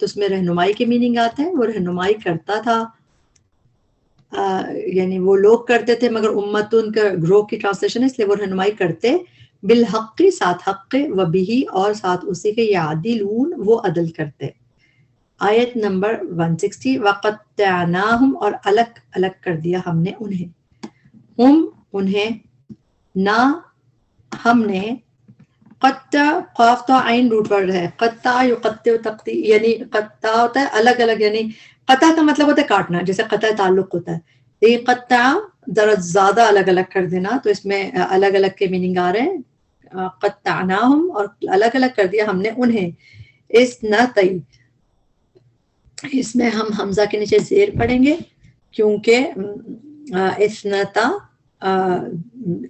اس میں رہنمائی کے میننگ آتے ہیں, وہ رہنمائی کرتا تھا, یعنی وہ لوگ کرتے تھے, مگر امتن کا گروہ کی ٹرانسلیشن ہے اس لیے وہ رہنمائی کرتے, بالحق ساتھ حق کے, وبہی اور ساتھ اسی کے, یعدلون وہ عدل کرتے. آیت نمبر 160 وقطعناہم اور الگ الگ کر دیا ہم نے انہیں, ہم انہیں, نہ ہم نے, قطع قاف تو عین روٹ ورڈ ہے, قطع یقطع تقطیع یعنی قطع ہوتا ہے الگ الگ, یعنی قطع کا مطلب ہوتا ہے کاٹنا, جیسے قطع تعلق ہوتا ہے. یہ قطع ذرا زیادہ الگ الگ کر دینا, تو اس میں الگ الگ کے میننگ آ رہے ہیں. قطعناہم اور الگ الگ کر دیا ہم نے انہیں. اثنتین اس میں ہم حمزہ کے نیچے زیر پڑھیں گے کیونکہ اثنتا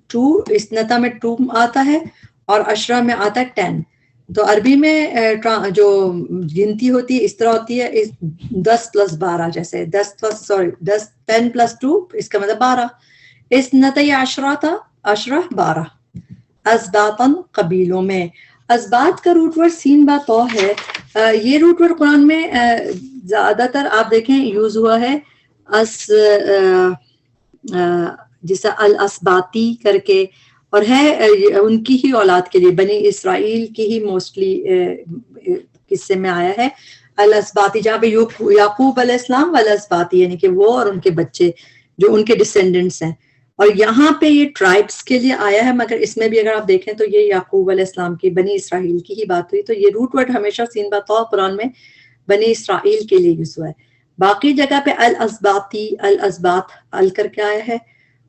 ٹو, اثنتا میں 2 آتا ہے اور عشرہ میں آتا ہے 10. تو عربی میں جو گنتی ہوتی ہے اس طرح ہوتی ہے 10 + 12, جیسے 10 + 2 اس کا مطلب 12. اثنتی عشرہ تھا, عشرہ 12. ازباطن قبیلوں میں, ازباط کا روٹ ورڈ سین با تو ہے. یہ روٹ ورڈ قرآن میں زیادہ تر آپ دیکھیں یوز ہوا ہے جیسا الاسباطی کر کے, اور ہے ان کی ہی اولاد کے لیے, بنی اسرائیل کی ہی موسٹلی قصے میں آیا ہے الاسباطی, جہاں پہ یعقوب علیہ السلام والاسباطی یعنی کہ وہ اور ان کے بچے جو ان کے ڈسینڈنٹس ہیں. اور یہاں پہ یہ ٹرائبس کے لیے آیا ہے, مگر اس میں بھی اگر آپ دیکھیں تو یہ یعقوب علیہ السلام کی بنی اسرائیل کی ہی بات ہوئی, تو یہ روٹ ورڈ ہمیشہ سین با قرآن میں بنی اسرائیل کے لیے یوز ہوا ہے. باقی جگہ پہ الاسباطی, الاسباط ال کر کے آیا ہے,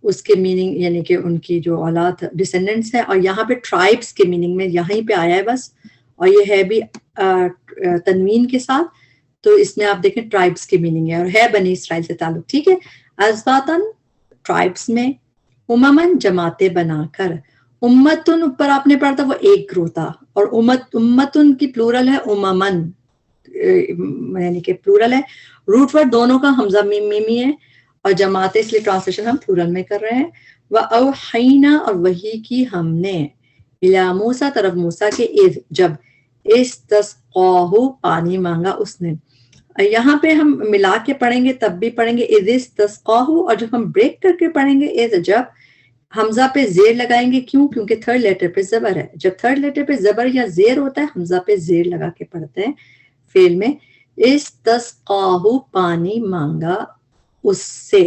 اس کے میننگ یعنی کہ ان کی جو اولاد ڈسینڈنٹس ہیں, اور یہاں پہ ٹرائبس کے میننگ میں یہیں پہ آیا ہے بس, اور یہ ہے بھی تنوین کے ساتھ, تو اس میں آپ دیکھیں ٹرائبس کے میننگ ہے اور ہے بنی اسرائیل سے تعلق. ٹھیک ہے, ازباطن ٹرائبس میں, اممن جماعتیں بنا کر. امتن اوپر آپ نے پڑھا تھا وہ ایک گروہ تھا, اور امتن کی پلورل ہے اممن, یعنی کہ پلورل ہے. روٹ ورڈ دونوں کا حمزہ میم میمی ہے, اور جماعتیں اس لیے ٹرانسلیشن ہم پلورل میں کر رہے ہیں. وَأَوْحَيْنَا اور وحی کی ہم نے, إِلَىٰ موسیٰ طرف موسیٰ کے, اذ جب, اسْتَسْقَاهُ پانی مانگا اس نے. یہاں پہ ہم ملا کے پڑھیں گے تب بھی پڑھیں گے اذ اسْتَسْقَاهُ, اور جب ہم بریک کر کے پڑھیں گے اذ جب, حمزہ پہ زیر لگائیں گے. کیوں؟ کیونکہ تھرڈ لیٹر پہ زبر ہے. جب تھرڈ لیٹر پہ زبر یا زیر ہوتا ہے حمزہ پہ زیر لگا کے پڑھتے ہیں فعل میں. اسْتَسْقَاهُ پانی مانگا اس سے,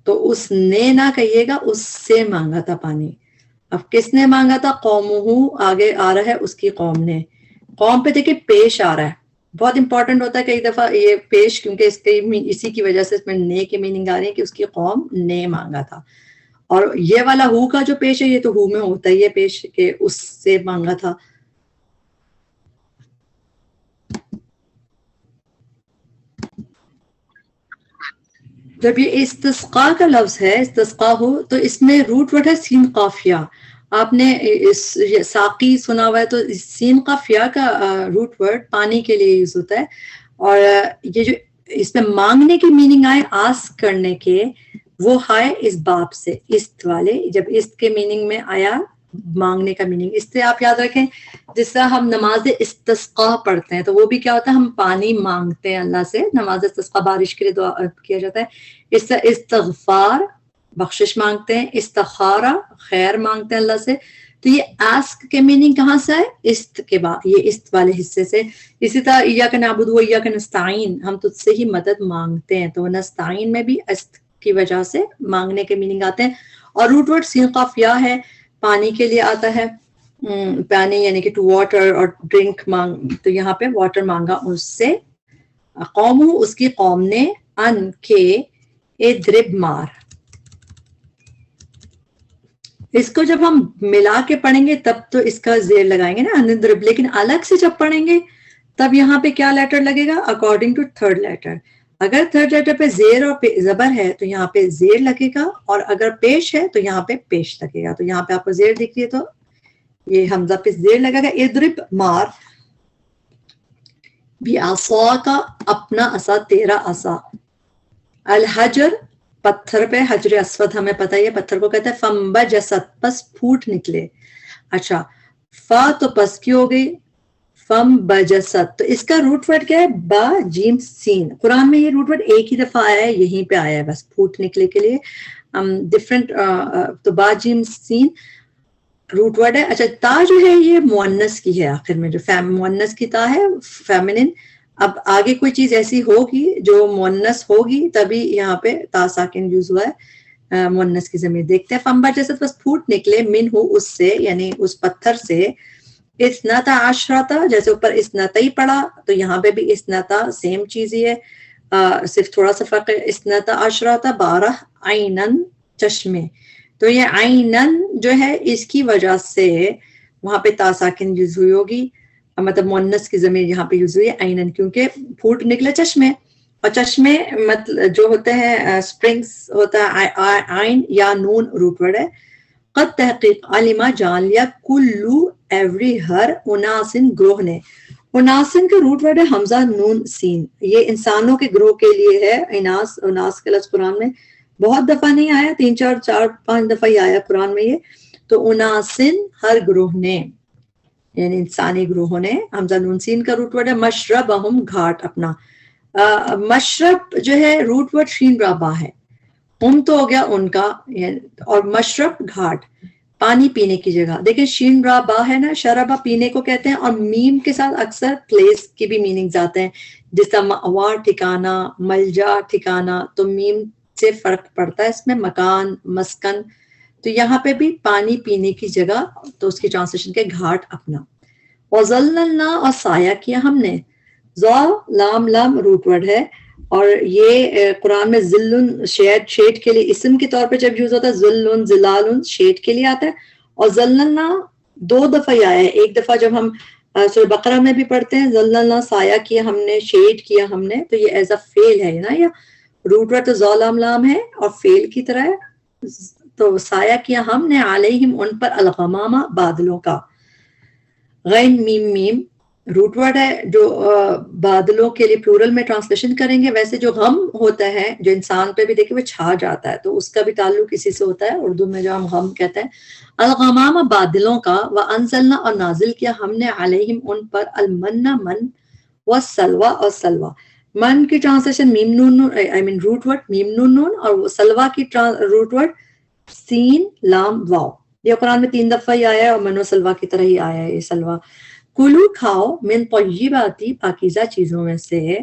تو اس نے نہ کہیے گا, اس سے مانگا تھا پانی. اب کس نے مانگا تھا؟ قومہ آگے آ رہا ہے اس کی قوم نے. قوم پہ دیکھیں پیش آ رہا ہے, بہت امپورٹنٹ ہوتا ہے کئی دفعہ یہ پیش, کیونکہ اسی کی وجہ سے اس میں نے کے میننگ آ رہی ہے کہ اس کی قوم نے مانگا تھا. اور یہ والا ہو کا جو پیش ہے یہ تو ہو میں ہوتا ہی ہے پیش کہ اس سے مانگا تھا. جب یہ استسقاء کا لفظ ہے استسقاء ہو, تو اس میں روٹ ورڈ ہے سین قافیہ. آپ نے یہ ساقی سنا ہوا ہے، تو سین قاف یا کا روٹ ورڈ پانی کے لیے یوز ہوتا ہے، اور یہ جو اس میں مانگنے کی میننگ آئے آسک کرنے کے، وہ ہے اس باب سے، است والے، جب است کے میننگ میں آیا مانگنے کا میننگ، اس سے آپ یاد رکھیں جس طرح ہم نماز استسقاء پڑھتے ہیں تو وہ بھی کیا ہوتا ہے، ہم پانی مانگتے ہیں اللہ سے، نماز استسقاء بارش کے لیے دعا کیا جاتا ہے، اس سے استغفار بخشش مانگتے ہیں، استخارہ خیر مانگتے ہیں اللہ سے، تو یہ آسک کے میننگ کہاں سے ہے، است کے بعد، یہ است والے حصے سے۔ اسی طرح ایاک نعبد و ایاک نستعین، ہم تجھ سے ہی مدد مانگتے ہیں، تو نستعین میں بھی است کی وجہ سے مانگنے کے میننگ آتے ہیں، اور روٹ ورڈ سین قاف یا ہے، پانی کے لیے آتا ہے، پانی یعنی کہ ٹو واٹر اور ڈرنک مانگ، تو یہاں پہ واٹر مانگا اس سے، قوم اس کی قوم نے، ان کے ادرب مار، اس کو جب ہم ملا کے پڑھیں گے تب تو اس کا زیر لگائیں گے نا اندرب، لیکن الگ سے جب پڑھیں گے تب یہاں پہ کیا لیٹر لگے گا، اکارڈنگ ٹو تھرڈ لیٹر، اگر تھرڈ لیٹر پہ زیر اور زبر ہے تو یہاں پہ زیر لگے گا، اور اگر پیش ہے تو یہاں پہ پیش لگے گا، تو یہاں پہ آپ کو زیر دکھ رہی ہے تو یہ حمزہ پہ زیر لگے گا، ادرب مار، بھی عصا کا اپنا عصا، تیرا عصا، الحجر پتھر پہ، حجر اسود ہمیں پتہ ہے پتھر کو کہتے ہیں، فنبجست پس پھوٹ نکلے، اچھا فا تو پس کی ہو گئی، فنبجست، تو اس کا روٹ ورڈ کیا ہے، با جیم سین، قرآن میں یہ روٹ ورڈ ایک ہی دفعہ آیا ہے، یہیں پہ آیا ہے بس پھوٹ نکلے کے لیے، ڈفرنٹ، تو با جیم سین روٹ ورڈ ہے۔ اچھا تا جو ہے یہ مؤنث کی ہے، آخر میں جو مؤنث کی تا ہے فیمنن، اب آگے کوئی چیز ایسی ہوگی جو مؤنث ہوگی تبھی یہاں پہ تا ساکن یوز ہوا ہے مؤنث کی ضمیر، دیکھتے ہیں، فنبا جیسے بس پھوٹ نکلے، من ہو اس سے، یعنی اس پتھر سے، اثنتا عشرتا، جیسے اوپر اثنتا ہی پڑا تو یہاں پہ بھی اثنتا سیم چیز ہی ہے، صرف تھوڑا سا فرق ہے، اثنتا عشرتا 12 عینن چشمے، تو یہ عینن جو ہے اس کی وجہ سے وہاں پہ تا ساکن یوز ہوئی ہوگی، مطلب مؤنث کی ضمیر یہاں پہ یوز ہوئی ہے عینن، کیونکہ پھوٹ نکلے چشمے، اور چشمے مطلب جو ہوتے ہیں سپرنگز ہوتا ہے، عین یا نون روٹ ورڈ ہے، قد تحقیق علما جان لیا، کلو ایوری ہر، اناسن گروہ نے، اناسن کا روٹ ورڈ ہے حمزہ نون سین، یہ انسانوں کے گروہ کے لیے ہے، اناس کا لفظ قرآن میں بہت دفعہ نہیں آیا، 3 4 5 دفعہ ہی آیا قرآن میں یہ، تو اناسن ہر گروہ نے، یعنی انسانی گروہوں نے، حمزہ نون سین کا روٹ ورڈ ہے، مشربہم گھاٹ اپنا، مشرب جو ہے روٹ ورڈ شین رابا ہے، تو ہو گیا ان کا، اور مشرب گھاٹ، پانی پینے کی جگہ، دیکھیں شین را با ہے نا، شرابہ پینے کو کہتے ہیں، اور میم کے ساتھ اکثر پلیس کی بھی میننگز آتے ہیں، جس طرح مأوا ٹھکانہ، ملجا ٹھکانہ، تو میم سے فرق پڑتا ہے اس میں، مکان مسکن، تو یہاں پہ بھی پانی پینے کی جگہ، تو اس کی ٹرانسلیشن کے گھاٹ اپنا، وَظَلَّلْنَا، اور سایہ کیا ہم نے، ذا لام لام روٹ ورڈ ہے، اور یہ قرآن میں ذلن شیڈ کے لیے اسم کے طور پہ جب یوز ہوتا ہے، ذلن ذلال شیڈ کے لیے آتا ہے، اور ذللنا 2 دفعہ ہی آیا ہے، ایک دفعہ جب ہم سورہ بقرہ میں بھی پڑھتے ہیں، ذللنا سایہ کیا ہم نے، شیڈ کیا ہم نے، تو یہ ایز اے فعل ہے نا، یا روٹ ورڈ تو ذا لام لام ہے اور فعل کی طرح ہے، تو سایہ کیا ہم نے، علیہم ان پر، الغمامہ بادلوں کا، غین میم میم روٹ ورڈ ہے، جو بادلوں کے لیے پلورل میں ٹرانسلیشن کریں گے، ویسے جو غم ہوتا ہے جو انسان پہ بھی دیکھیں وہ چھا جاتا ہے، تو اس کا بھی تعلق اسی سے ہوتا ہے، اردو میں جو ہم غم کہتے ہیں، الغمام بادلوں کا، وانزلنا اور نازل کیا ہم نے، علیہم ان پر، المن من، والسلوى اور سلوى، من کی ٹرانسلیشن میم نون نون، روٹ ورڈ میم نون نون، اور سلوى کی روٹ ورڈ سین لام واو، یہ قرآن میں 3 دفعہ ہی آیا ہے، اور من و سلوى کی طرح ہی آیا ہے یہ سلوى، کلو کھاؤ، من طیباتی پاکیزہ چیزوں میں سے،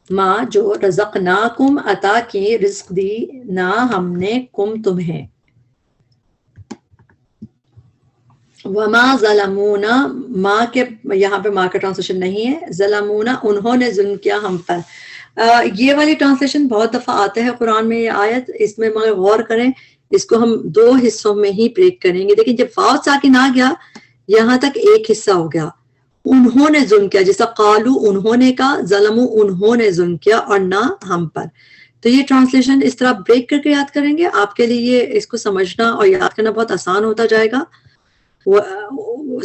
ماں جو رزقناکم عطا کی، رزق دی نا ہم نے، کم تمہیں، وما ظلمونا، ماں کے یہاں پہ ماں کا ٹرانسلیشن نہیں ہے، ظلمونا انہوں نے ظلم کیا ہم پر، یہ والی ٹرانسلیشن بہت دفعہ آتے ہیں قرآن میں یہ آیت، اس میں مگر غور کریں، اس کو ہم 2 حصوں میں ہی بریک کریں گے، لیکن جب واو ساکن آ گیا یہاں تک ایک حصہ ہو گیا، انہوں نے ظلم کیا، جیسا قالو انہوں نے کہا، ظلمو انہوں نے ظلم کیا، اور نہ ہم پر، تو یہ ٹرانسلیشن اس طرح بریک کر کے یاد کریں گے، آپ کے لیے اس کو سمجھنا اور یاد کرنا بہت آسان ہوتا جائے گا.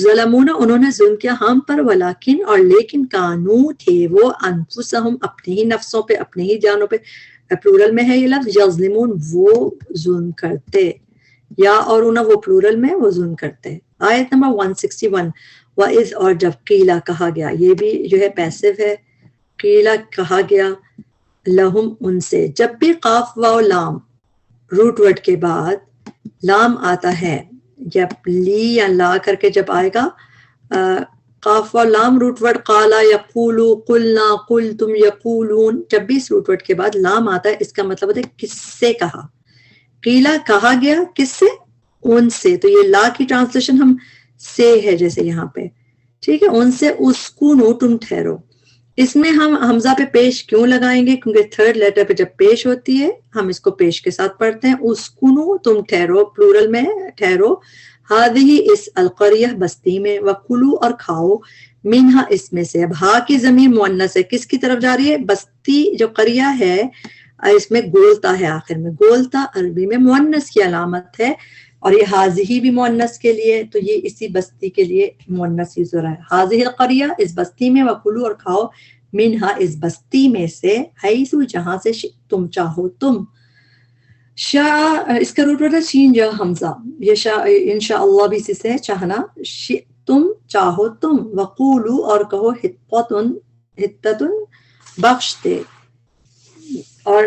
ظلمونا انہوں نے ظلم کیا ہم پر، ولیکن اور لیکن کانو تھے وہ، انفسہم اپنے ہی نفسوں پہ، اپنے ہی جانوں پہ، پلورل میں ہے یہ لفظ، یظلمون وہ ظلم کرتے، یا اور انہوں وہ پلورل میں وہ ظلم کرتے. آیت نمبر 161 وَإِذْ اور جب قیلا کہا گیا، یہ بھی جو ہے پیسو ہے، قیلا کہا گیا، لہم ان سے. جب بھی قاف واو لام روٹ ورڈ کے بعد لام آتا ہے، جب لی یا لا کر کے جب آئے گا، قاف و لام روٹ ورڈ قالا یقولو قلنا قلتم یقولون، جب بھی اس روٹ ورڈ کے بعد لام آتا ہے اس کا مطلب ہوتا ہے کس سے کہا. قیلا کہا گیا کس سے؟ ان سے. تو یہ لا کی ٹرانسلیشن ہم سے ہے جیسے یہاں پہ، ٹھیک ہے، ان سے اسکونو تم ٹھہرو. اس میں ہم حمزہ پہ پیش کیوں لگائیں گے؟ کیونکہ تھرڈ لیٹر پہ جب پیش ہوتی ہے ہم اس کو پیش کے ساتھ پڑھتے ہیں. اسکونو تم ٹھہرو، پلورل میں ٹھہرو، ہادہی اس القریہ بستی میں، وکلو اور کھاؤ، منہا اس میں سے. اب ہا کی ضمیر مؤنث ہے، کس کی طرف جا رہی ہے؟ بستی جو قریہ ہے، اس میں گولتا ہے آخر میں، گولتا عربی میں مؤنث کی علامت ہے، اور یہ حاضی بھی مؤنث کے لیے، تو یہ اسی بستی کے لیے مؤنث یوز ہو رہا ہے. حاضی القریہ اس بستی میں، وکلو اور کھاؤ، منہا اس بستی میں سے، حیث جہاں سے، تم چاہو تم. شاء اس کا روٹ ورڈ ہے شین جا حمزہ، یہ شاء انشاءاللہ بھی اسی سے ہے، چاہنا، تم چاہو تم. وقولو اور کہو، حطتن حطتن بخش دے. اور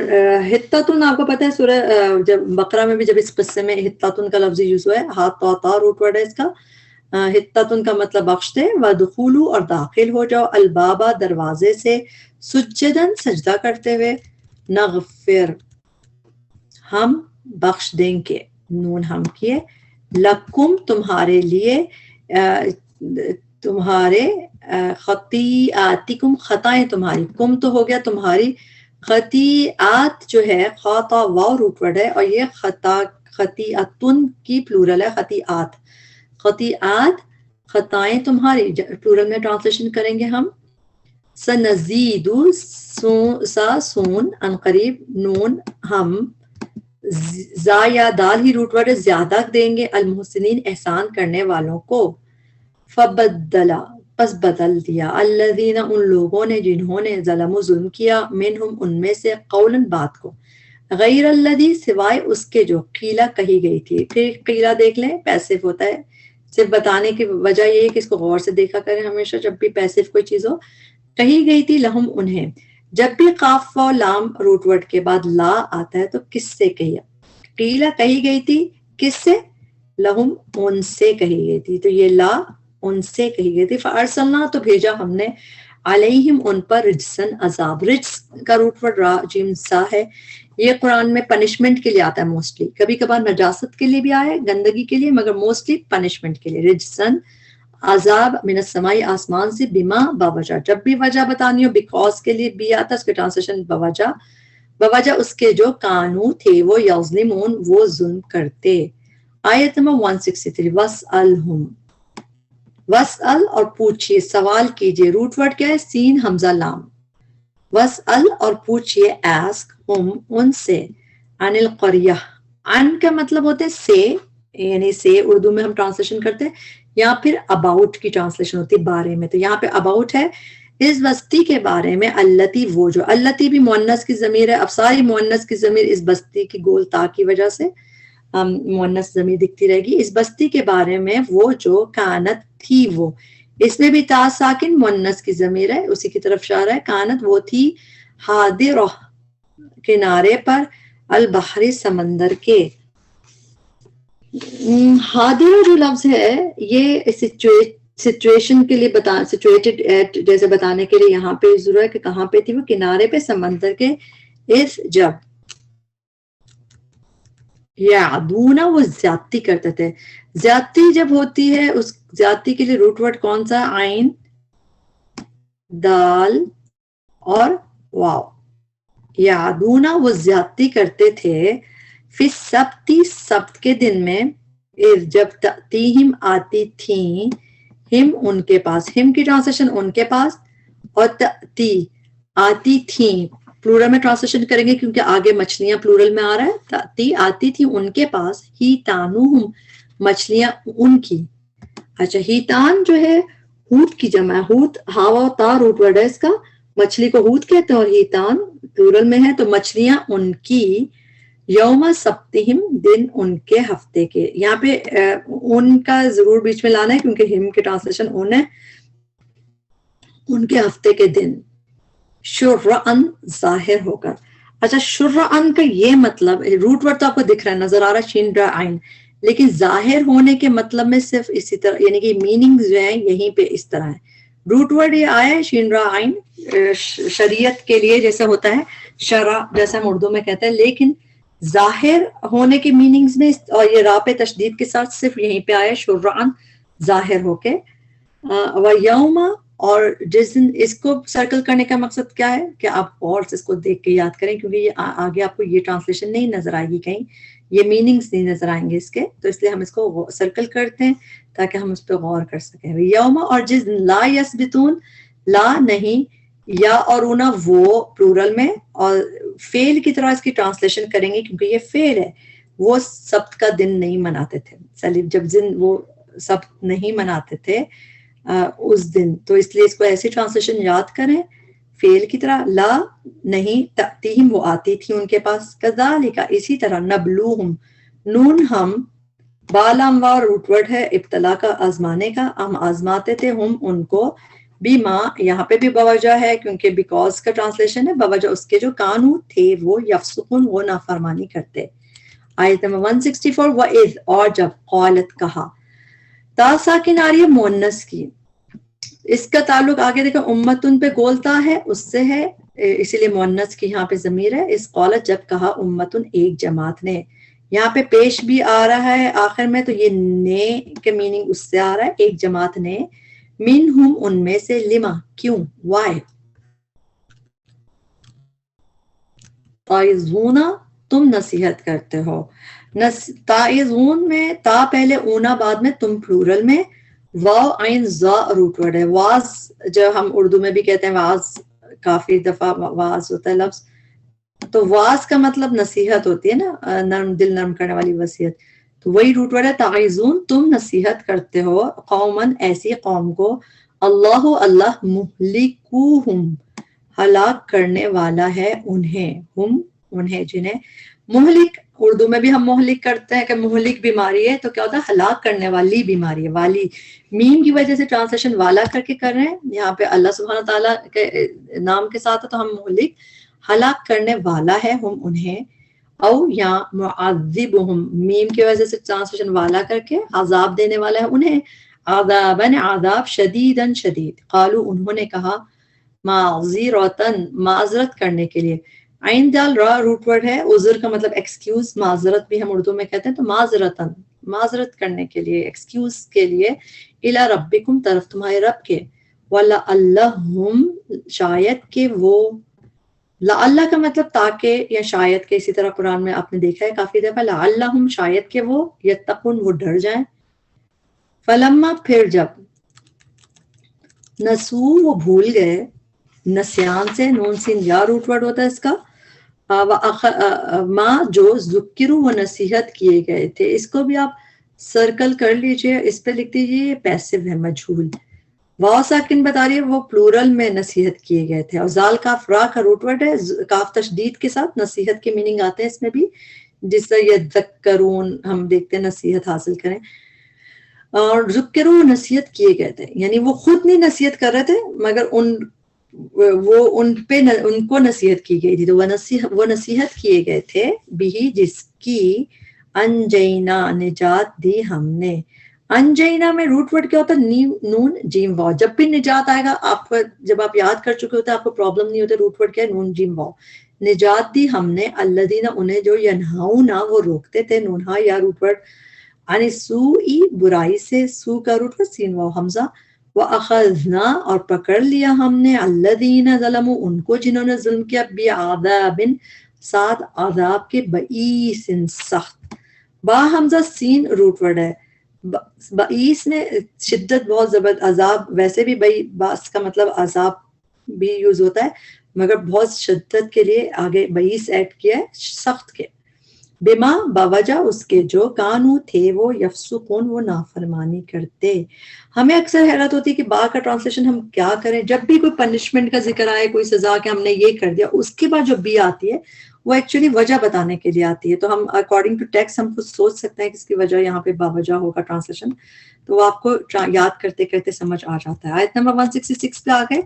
حطتن آپ کو پتہ ہے سورہ جب بقرہ میں بھی جب اس قصے میں حطتن کا لفظ یوز ہوا ہے، ہا تا تا روٹ ورڈ ہے اس کا. حطتن کا مطلب بخش دے. ودخولو اور داخل ہو جاؤ، البابا دروازے سے، سجدن سجدہ کرتے ہوئے، نغفر ہم بخش دیں گے، نون ہم کیے، لکم تمہارے لیے، تمہارے خطیئاتکم خطائیں تمہاری، کم تو ہو گیا تمہاری، خطیئات جو ہے خطا واو روٹ ورڈ ہے، اور یہ خطیئتن کی پلورل ہے، خطیئات، خطیئات خطائیں تمہاری، پلورل میں ٹرانسلیشن کریں گے ہم. سنزید سا سون ان قریب، نون ہم، زا یا دال ہی روٹ ورڈ ہے، زیادہ دیں گے، المحسنین احسان کرنے والوں کو. فبدلا پس بدل دیا، الذین ان لوگوں نے جنہوں نے، ظلموا ظلم کیا، منہم ان میں سے، قولا بات کو، غیر الذی سوائے اس کے جو، قیلا کہی گئی تھی. پھر قیلا دیکھ لیں پیسو ہوتا ہے، صرف بتانے کی وجہ یہ ہے کہ اس کو غور سے دیکھا کریں ہمیشہ جب بھی پیسو کوئی چیز ہو. کہی گئی تھی لہم انہیں. جب بھی قاف و لام روٹ ورڈ کے بعد لا آتا ہے تو کس سے کہی؟ قیلا کہی گئی تھی کس سے؟ لہم ان سے کہی گئی تھی، تو یہ لا ان سے کہی گئی تھی. فارسلنا تو بھیجا ہم نے، علیہم ان پر، رجسن عذاب. رجس کا روٹ ورڈ را جیم سا ہے، یہ قرآن میں پنشمنٹ کے لیے آتا ہے موسٹلی، کبھی کبھار نجاست کے لیے بھی آئے، گندگی کے لیے، مگر موسٹلی پنشمنٹ کے لیے. رجسن عذاب، من السماء آسمان سے، بما بوجہ، جب بھی وجہ بتانی ہو بیکاز کے لیے بھی آتا ہے، اس کے ٹرانسلیشن بوجہ، بوجہ اس کے جو، کانو تھے وہ، یظلمون وہ ظلم کرتے. آیت نمبر 163 وَاسْأَلْهُمْ، وَاسْأَل اور پوچھئے، سوال کیجئے، روٹ ورڈ کیا ہے؟ سین حمزہ لام. وَاسْأَل اور پوچھئے، ask ہم ان سے، عن القریہ، عن کا مطلب ہوتا ہے سے، یعنی سے اردو میں ہم ٹرانسلیشن کرتے ہیں، یا پھر اباؤٹ کی ٹرانسلیشن ہوتی ہے بارے میں، تو یہاں پہ اباؤٹ ہے، اس بستی کے بارے میں، التی وہ جو، التی بھی مؤنث کی ضمیر ہے. اب ساری مؤنث کی ضمیر اس بستی کی گول تا کی وجہ سے مؤنث ضمیر دکھتی رہے گی. اس بستی کے بارے میں وہ جو، کانت تھی وہ، اس میں بھی تا ساکن مؤنث کی ضمیر ہے، اسی کی طرف اشارہ ہے. کانت وہ تھی، حاضرہ کنارے پر، البحر سمندر کے. حاضرہ جو لفظ ہے یہ سچویشن کے لیے سچویٹڈ ایٹ جیسے بتانے کے لیے یہاں پہ ضرورت ہے کہ کہاں پہ تھی وہ، کنارے پہ سمندر کے. اس جب یعدونا وہ زیادتی کرتے تھے، زیادتی جب ہوتی ہے اس زیادتی کے لیے روٹ ورڈ کون سا؟ عین، دال اور واو. یعدونا وہ زیادتی کرتے تھے، فی السبتی سبت کے دن میں، جب تأتیہم آتی تھیں، ہم ان کے پاس، ہم کی ٹرانسلیشن ان کے پاس، اور تأتی آتی تھیں، پلورل میں ٹرانسلیشن کریں گے کیونکہ آگے مچھلیاں پلورل میں آ رہا ہے. تاتی آتی تھی ان کے پاس، ہی تانوہم مچھلیاں ان کی. اچھا ہی تان جو ہے ہوت کی جمع ہے، ہوت ہاوا و تا روٹ ورڈ ہے اس کا، مچھلی کو ہوت کہتے ہیں اور ہی تان پلورل میں ہے تو مچھلیاں ان کی. یوم سبتہم دن ان کے ہفتے کے. یہاں پہ ان کا ضرور بیچ میں لانا ہے کیونکہ ہم کے ٹرانسلیشن ان ہے، ان کے ہفتے کے دن. شرعن ظاہر ہو کر. اچھا شرعن کا یہ مطلب روٹ ورڈ تو آپ کو دکھ رہا ہے، نظر آ رہا ہے شین را عین، لیکن ظاہر ہونے کے مطلب میں صرف اسی طرح یعنی کہ میننگ جو ہیں یہیں پہ اس طرح ہے. روٹ ورڈ یہ آیا ہے شین را عین شریعت کے لیے جیسا ہوتا ہے، شرع جیسا ہم اردو میں کہتے ہیں، لیکن ظاہر ہونے کے میننگز میں اور یہ را پہ تشدید کے ساتھ صرف یہیں پہ آیا شرعن ظاہر ہو کے. وَيَوْمَ اور جس دن. اس کو سرکل کرنے کا مقصد کیا ہے کہ آپ اور اس کو دیکھ کے یاد کریں کیونکہ یہ آگے آپ کو یہ ٹرانسلیشن نہیں نظر آئے گی کہیں، یہ میننگز نہیں نظر آئیں گے اس کے، تو اس لیے ہم اس کو سرکل کرتے ہیں تاکہ ہم اس پہ غور کر سکیں. یوم اور جس دن لا یثبتون لا نہیں یا اور اونا وہ پلورل میں اور فعل کی طرح اس کی ٹرانسلیشن کریں گے کیونکہ یہ فعل ہے. وہ سبت کا دن نہیں مناتے تھے، جب دن وہ سبت نہیں مناتے تھے اس دن، تو اس لیے اس کو ایسی ٹرانسلیشن یاد کریں فعل کی طرح. لا نہیں تأتیہم وہ آتی تھی ان کے پاس. کذالک اسی طرح نبلوہم نون ہم بالام وا روٹ ورڈ ہے ابتلا کا آزمانے کا، ہم آزماتے تھے ہم ان کو بیما یہاں پہ بھی بوجہ ہے کیونکہ بیکاز کا ٹرانسلیشن ہے، بوجہ اس کے جو کانو تھے وہ یفسقون وہ نافرمانی کرتے. آیت نمبر 164 وَإِذْ اور جب قالت کہا. تا ساکن آ رہی ہے مؤنث کی، اس کا تعلق آگے دیکھیں امتن پہ گولتا ہے اس سے ہے، اسی لیے مؤنث کی یہاں پہ ضمیر ہے. اس قالت جب کہا امتن ایک جماعت نے، یہاں پہ پیش بھی آ رہا ہے آخر میں تو یہ نے کے میننگ اس سے آ رہا ہے ایک جماعت نے. منہم ان میں سے، لما کیوں، وائے. تعظون تم نصیحت کرتے ہو. تعظون میں تا پہلے اونا بعد میں تم پلورل میں، واو عین زا روٹ ورڈ ہے. واز جو ہم اردو میں بھی کہتے ہیں واز، کافی دفعہ واز ہوتا ہے لفظ، تو واز کا مطلب نصیحت ہوتی ہے نا، نرم دل نرم کرنے والی وصیت، تو وہی روٹ ورڈ ہے. تعظون تم نصیحت کرتے ہو قومن ایسی قوم کو، اللہ اللہ مہلکوہم ہلاک کرنے والا ہے انہیں، ہم انہیں جنہیں. مہلک اردو میں بھی ہم مہلک کرتے ہیں کہ مہلک بیماری ہے، تو کیا ہوتا ہے ہلاک کرنے والی بیماری ہے. والی میم کی وجہ سے ٹرانسلیشن والا کر کے کر رہے ہیں، یہاں پہ اللہ سبحانہ تعالیٰ کے نام کے ساتھ ہے تو ہم مہلک ہلاک کرنے والا ہے ہم انہیں. او یا معذبہم میم کی وجہ سے ٹرانسلیشن والا کر کے عذاب دینے والا ہے انہیں، عذابن عذاب شدیدن شدید. قالو انہوں نے کہا معذرتن معذرت کرنے کے لیے. عین دال را روٹ ورڈ ہے، عذر کا مطلب ایکسکیوز، معذرت بھی ہم اردو میں کہتے ہیں، تو معذرتن معذرت کرنے کے لیے، ایکسکیوز کے لیے. الی ربکم طرف تمہارے رب کے. وَلَعَلَّهُمْ شاید کہ وہ، لعلہ کا مطلب تاکہ یا شاید کہ، اسی طرح قرآن میں آپ نے دیکھا ہے کافی دفعہ لعلہم شاید کہ وہ، یتقون وہ ڈر جائیں. فلما پھر جب، نسو وہ بھول گئے، نسیان سے نون سین یا روٹ ورڈ ہوتا ہے اس کا. ماں جو ذکروا وہ نصیحت کیے گئے تھے، اس کو بھی آپ سرکل کر لیجئے، اس پہ لکھ دیجئے پیسو ہے مجھول. واو ساکن بتا رہی ہے وہ پلورل میں نصیحت کیے گئے تھے، اور زال کاف را کا روٹ ورڈ ہے، کاف تشدید کے ساتھ نصیحت کے میننگ آتے ہیں اس میں بھی، جس سے یذکرون ہم دیکھتے ہیں نصیحت حاصل کریں. اور ذکروا نصیحت کیے گئے تھے، یعنی وہ خود نہیں نصیحت کر رہے تھے مگر ان پہ ان کو نصیحت کی گئی تھی، تو وہ نصیحت کیے گئے تھے بھی جس کی انجینا نجات دی ہم نے. انجینا میں روٹ ورڈ کیا ہوتا ہے، نون جیم واو. جب بھی نجات آئے گا آپ کو، جب آپ یاد کر چکے ہوتے ہیں آپ کو پرابلم نہیں ہوتا، روٹ ورڈ کیا ہے، نون جیم واو. نجات دی ہم نے الذین انہیں جو ینہونا وہ روکتے تھے، نونہا یا روٹ ورڈ، عن سوء برائی سے، سو کا روٹ ورڈ سین واو حمزہ. وَأَخَذْنَا اور پکڑ لیا ہم نے الذین ظلموا ان کو جنہوں نے ظلم کیا، بعذاب ساتھ عذاب کے، بئیس سخت. با حمزہ سین روٹ ورڈ ہے، بئیس میں شدت بہت زبردست، عذاب ویسے بھی باس کا مطلب عذاب بھی یوز ہوتا ہے، مگر بہت شدت کے لیے آگے بئیس ایڈ کیا ہے، سخت کے. بما باوجہ اس کے جو کانو تھے وہ یفسقون وہ نافرمانی کرتے. ہمیں اکثر حیرت ہوتی ہے کہ با کا ٹرانسلیشن ہم کیا کریں. جب بھی کوئی پنشمنٹ کا ذکر آئے، کوئی سزا کہ ہم نے یہ کر دیا، اس کے بعد جو بی آتی ہے وہ ایکچولی وجہ بتانے کے لیے آتی ہے. تو ہم اکارڈنگ ٹو ٹیکسٹ ہم خود سوچ سکتے ہیں کہ اس کی وجہ یہاں پہ باوجہ ہوگا ٹرانسلیشن، تو وہ آپ کو یاد کرتے کرتے سمجھ آ جاتا ہے. آیت نمبر 166 پہ آ گئے.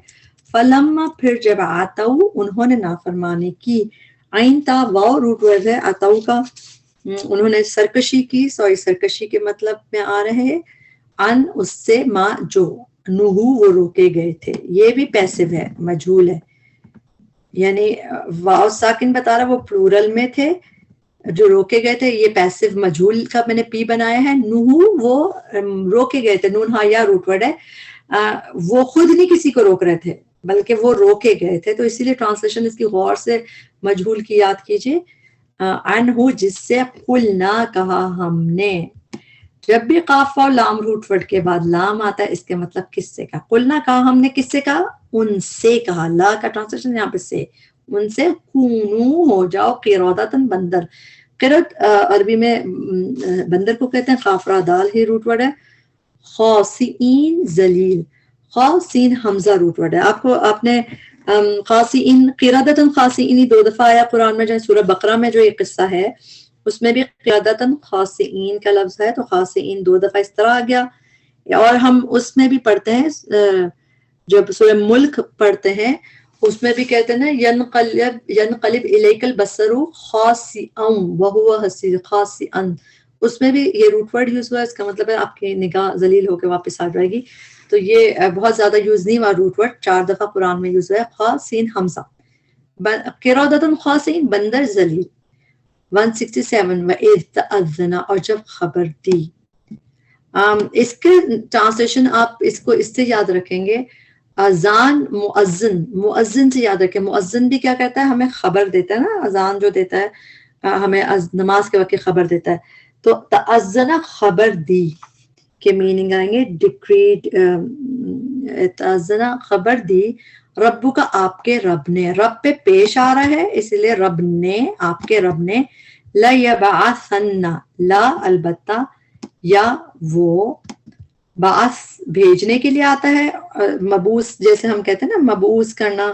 فلما پھر جب آتو انہوں نے نافرمانی کی، عین تا واو روٹ ورڈ ہے اتو کا، انہوں نے سرکشی کی. سرکشی کے مطلب میں آ رہے ہیں ان اس سے ما جو نہو وہ روکے گئے تھے. یہ بھی پیسو ہے، مجھول ہے، یعنی واو ساکن بتا رہا وہ پلورل میں تھے جو روکے گئے تھے. یہ پیسو مجھول کا میں نے پی بنایا ہے. نہو وہ روکے گئے تھے، نون ہا یا روٹ ورڈ ہے. وہ خود نہیں کسی کو روک رہے تھے بلکہ وہ روکے گئے تھے. تو اسی لیے ٹرانسلیشن اس کی غور سے مجھول کی یاد کیجیے. انہو جس سے قلنا کہا ہم نے. جب بھی قاف و لام روٹ ورڈ کے بعد لام آتا ہے اس کے مطلب کس سے کا. قلنا کہا ہم نے، کس سے کہا؟ ان سے کہا. لا کا ٹرانسلیشن یہاں پہ سے، ان سے کونو ہو جاؤ قرادتن بندر. قرد عربی میں بندر کو کہتے ہیں. قاف را دال ہی روٹ ورڈ ہے. خاسئین ذلیل، خاسین حمزہ روٹ ورڈ ہے. آپ نے خاسئین قرادتن خاسئین 2 دفعہ آیا قرآن میں. جیسے سورہ بقرہ میں جو یہ قصہ ہے اس میں بھی قیادتاً خاسئین کا لفظ ہے، تو خاسئین 2 دفعہ اس طرح آ گیا. اور ہم اس میں بھی پڑھتے ہیں جب سورہ ملک پڑھتے ہیں اس میں بھی کہتے ہیں نا ینقلب الیک البصر خاسئا وهو حسیر. خاسئا اس میں بھی یہ روٹ ورڈ یوز ہوا ہے. اس کا مطلب ہے آپ کی نگاہ ذلیل ہو کے واپس آ جائے گی. تو یہ بہت زیادہ یوز نہیں ہوا روٹ ورڈ، 4 دفعہ قرآن میں یوز ہوا ہے. خاسین حمزہ. قرادتاً خاسئین بندر ذلیل. 167 وَإِذْ تَأَذَّنَ اور جب خبر دی. اس کے ٹرانسلیشن آپ اس کو اس سے یاد رکھیں گے، اذان مؤذن، مؤذن سے یاد رکھیں. مؤذن بھی کیا کہتا ہے؟ ہمیں خبر دیتا ہے نا. اذان جو دیتا ہے ہمیں نماز کے وقت خبر دیتا ہے. تو تأذن خبر دی کے میننگ آئیں گے ڈکریڈ. تأذن خبر دی ربو کا آپ کے رب نے. رب پہ پیش آ رہا ہے اس لیے رب نے، آپ کے رب نے. لَيَبْعَثَنَّ لا البتہ، یا وہ بعث بھیجنے کے لیے آتا ہے. مبعوث جیسے ہم کہتے ہیں نا، مبعوث کرنا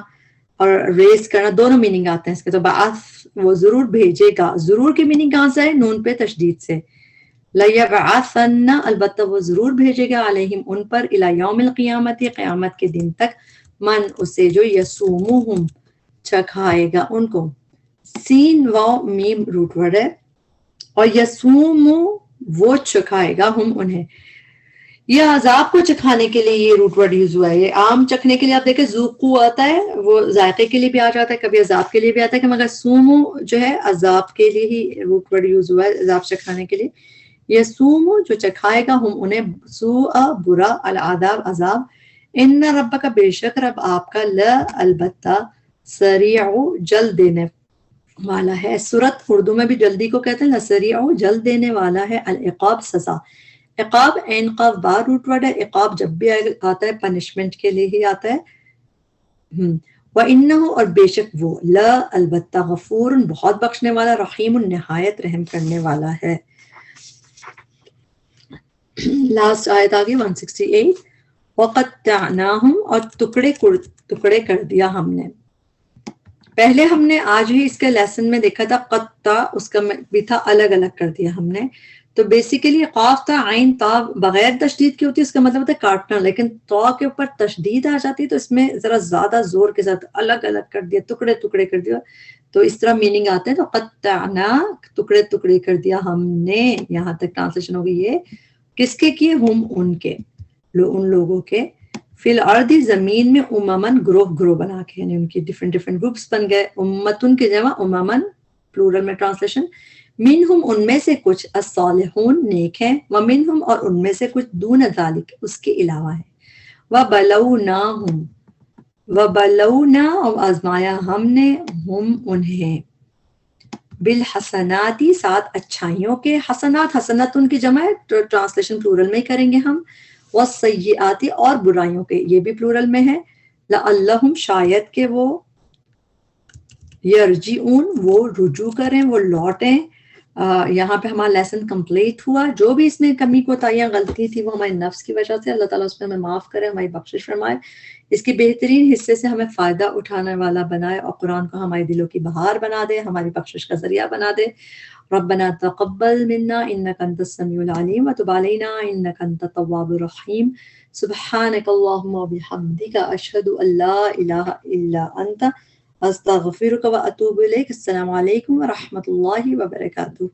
اور ریس کرنا دونوں میننگ آتے ہیں اس کے. تو بعث وہ ضرور بھیجے گا. ضرور کی میننگ کہاں سے ہے؟ نون پہ تشدید سے. لَيَبْعَثَنَّ البتہ وہ ضرور بھیجے گا علیہم ان پر، الی یوم القیامت قیامت کے دن تک، من اسے جو یسومہم چکھائے گا ان کو. سین واو میم روٹ ورڈ ہے. اور یسوم وہ چکھائے گا ہم انہیں. یہ عذاب کو چکھانے کے لیے یہ روٹ ورڈ یوز ہوا ہے. یہ عام چکھنے کے لیے آپ دیکھیں ذوقو آتا ہے، وہ ذائقے کے لیے بھی آ جاتا ہے، کبھی عذاب کے لیے بھی آتا ہے. کہ مگر سومو جو ہے عذاب کے لیے ہی روٹ ورڈ یوز ہوا ہے، عذاب چکھانے کے لیے. یہ سومو جو چکھائے گا ہم انہیں سوء برا العذاب عذاب. ان رب کا بے شک رب آپ کا لا البتہ سریع جلد دینے والا ہے. سورت اردو میں بھی جلدی کو کہتے ہیں لسریع جلد دینے والا ہے. العقاب سزا. عقاب عین قاف با روٹ ورڈ ہے. عقاب جب بھی آتا ہے پنشمنٹ کے لیے ہی آتا ہے. وَإِنَّهُ اور بے شک وہ لا البتہ غفور بہت بخشنے والا، رحیم نہایت رحم کرنے والا ہے. لاسٹ آیت آگئی 168. وَقَطَّعْنَاهُمْ اور ٹکڑے کر دیا ہم نے. پہلے ہم نے آج ہی اس کے لیسن میں دیکھا تھا قطع، اس کا بھی تھا الگ الگ کر دیا ہم نے. تو بیسیکلی قاف تا عین تا بغیر تشدید کی ہوتی ہے، اس کا مطلب ہوتا ہے کاٹنا. لیکن تا کے اوپر تشدید آ جاتی ہے تو اس میں ذرا زیادہ زور کے ساتھ الگ الگ کر دیا، ٹکڑے ٹکڑے کر دیا، تو اس طرح میننگ آتے ہیں. تو قطعنا ٹکڑے ٹکڑے کر دیا ہم نے. یہاں تک ٹرانسلیشن ہوگی. یہ کس کے کیے؟ ہم ان کے، ان لوگوں کے. فی الارض زمین میں اممن گروہ گروہ بنا کے، یعنی ان کی ڈفرینٹ گروپس بن گئے. امتن کی جمع اممن پلورل میں ٹرانسلیشن. منہم ان میں سے کچھ الصالحون نیک ہیں، ومنہم اور ان میں سے کچھ دون ذالک اس کے علاوہ ہیں. وبلوناہم وبلونا اور آزمایا ہم نے ہم انہیں بالحسناتی ساتھ اچھائیوں کے. حسنات حسنات ان کی جمع ہے، ٹرانسلیشن پلورل میں ہی کریں گے ہم. والسیئاتی اور برائیوں کے، یہ بھی پلورل میں ہے. لعلہم شاید کہ وہ یرجعون وہ رجوع کریں، وہ لوٹیں. یہاں پہ ہمارا لیسن کمپلیٹ ہوا. جو بھی اس میں کمی کوتاہیاں غلطی تھی وہ ہمارے نفس کی وجہ سے، اللہ تعالیٰ اس میں ہمیں معاف کرے، ہماری بخشش فرمائے، اس کے بہترین حصے سے ہمیں فائدہ اٹھانے والا بنائے، اور قرآن کو ہمارے دلوں کی بہار بنا دے، ہماری بخشش کا ذریعہ بنا دے. ربنا تقبل منا انك انت السميع العليم وتب علينا انك انت التواب الرحيم. سبحانك اللهم وبحمدك اشهد ان لا اله الا انت استغفرك واتوب اليك. السلام علیکم ورحمۃ اللہ وبرکاتہ.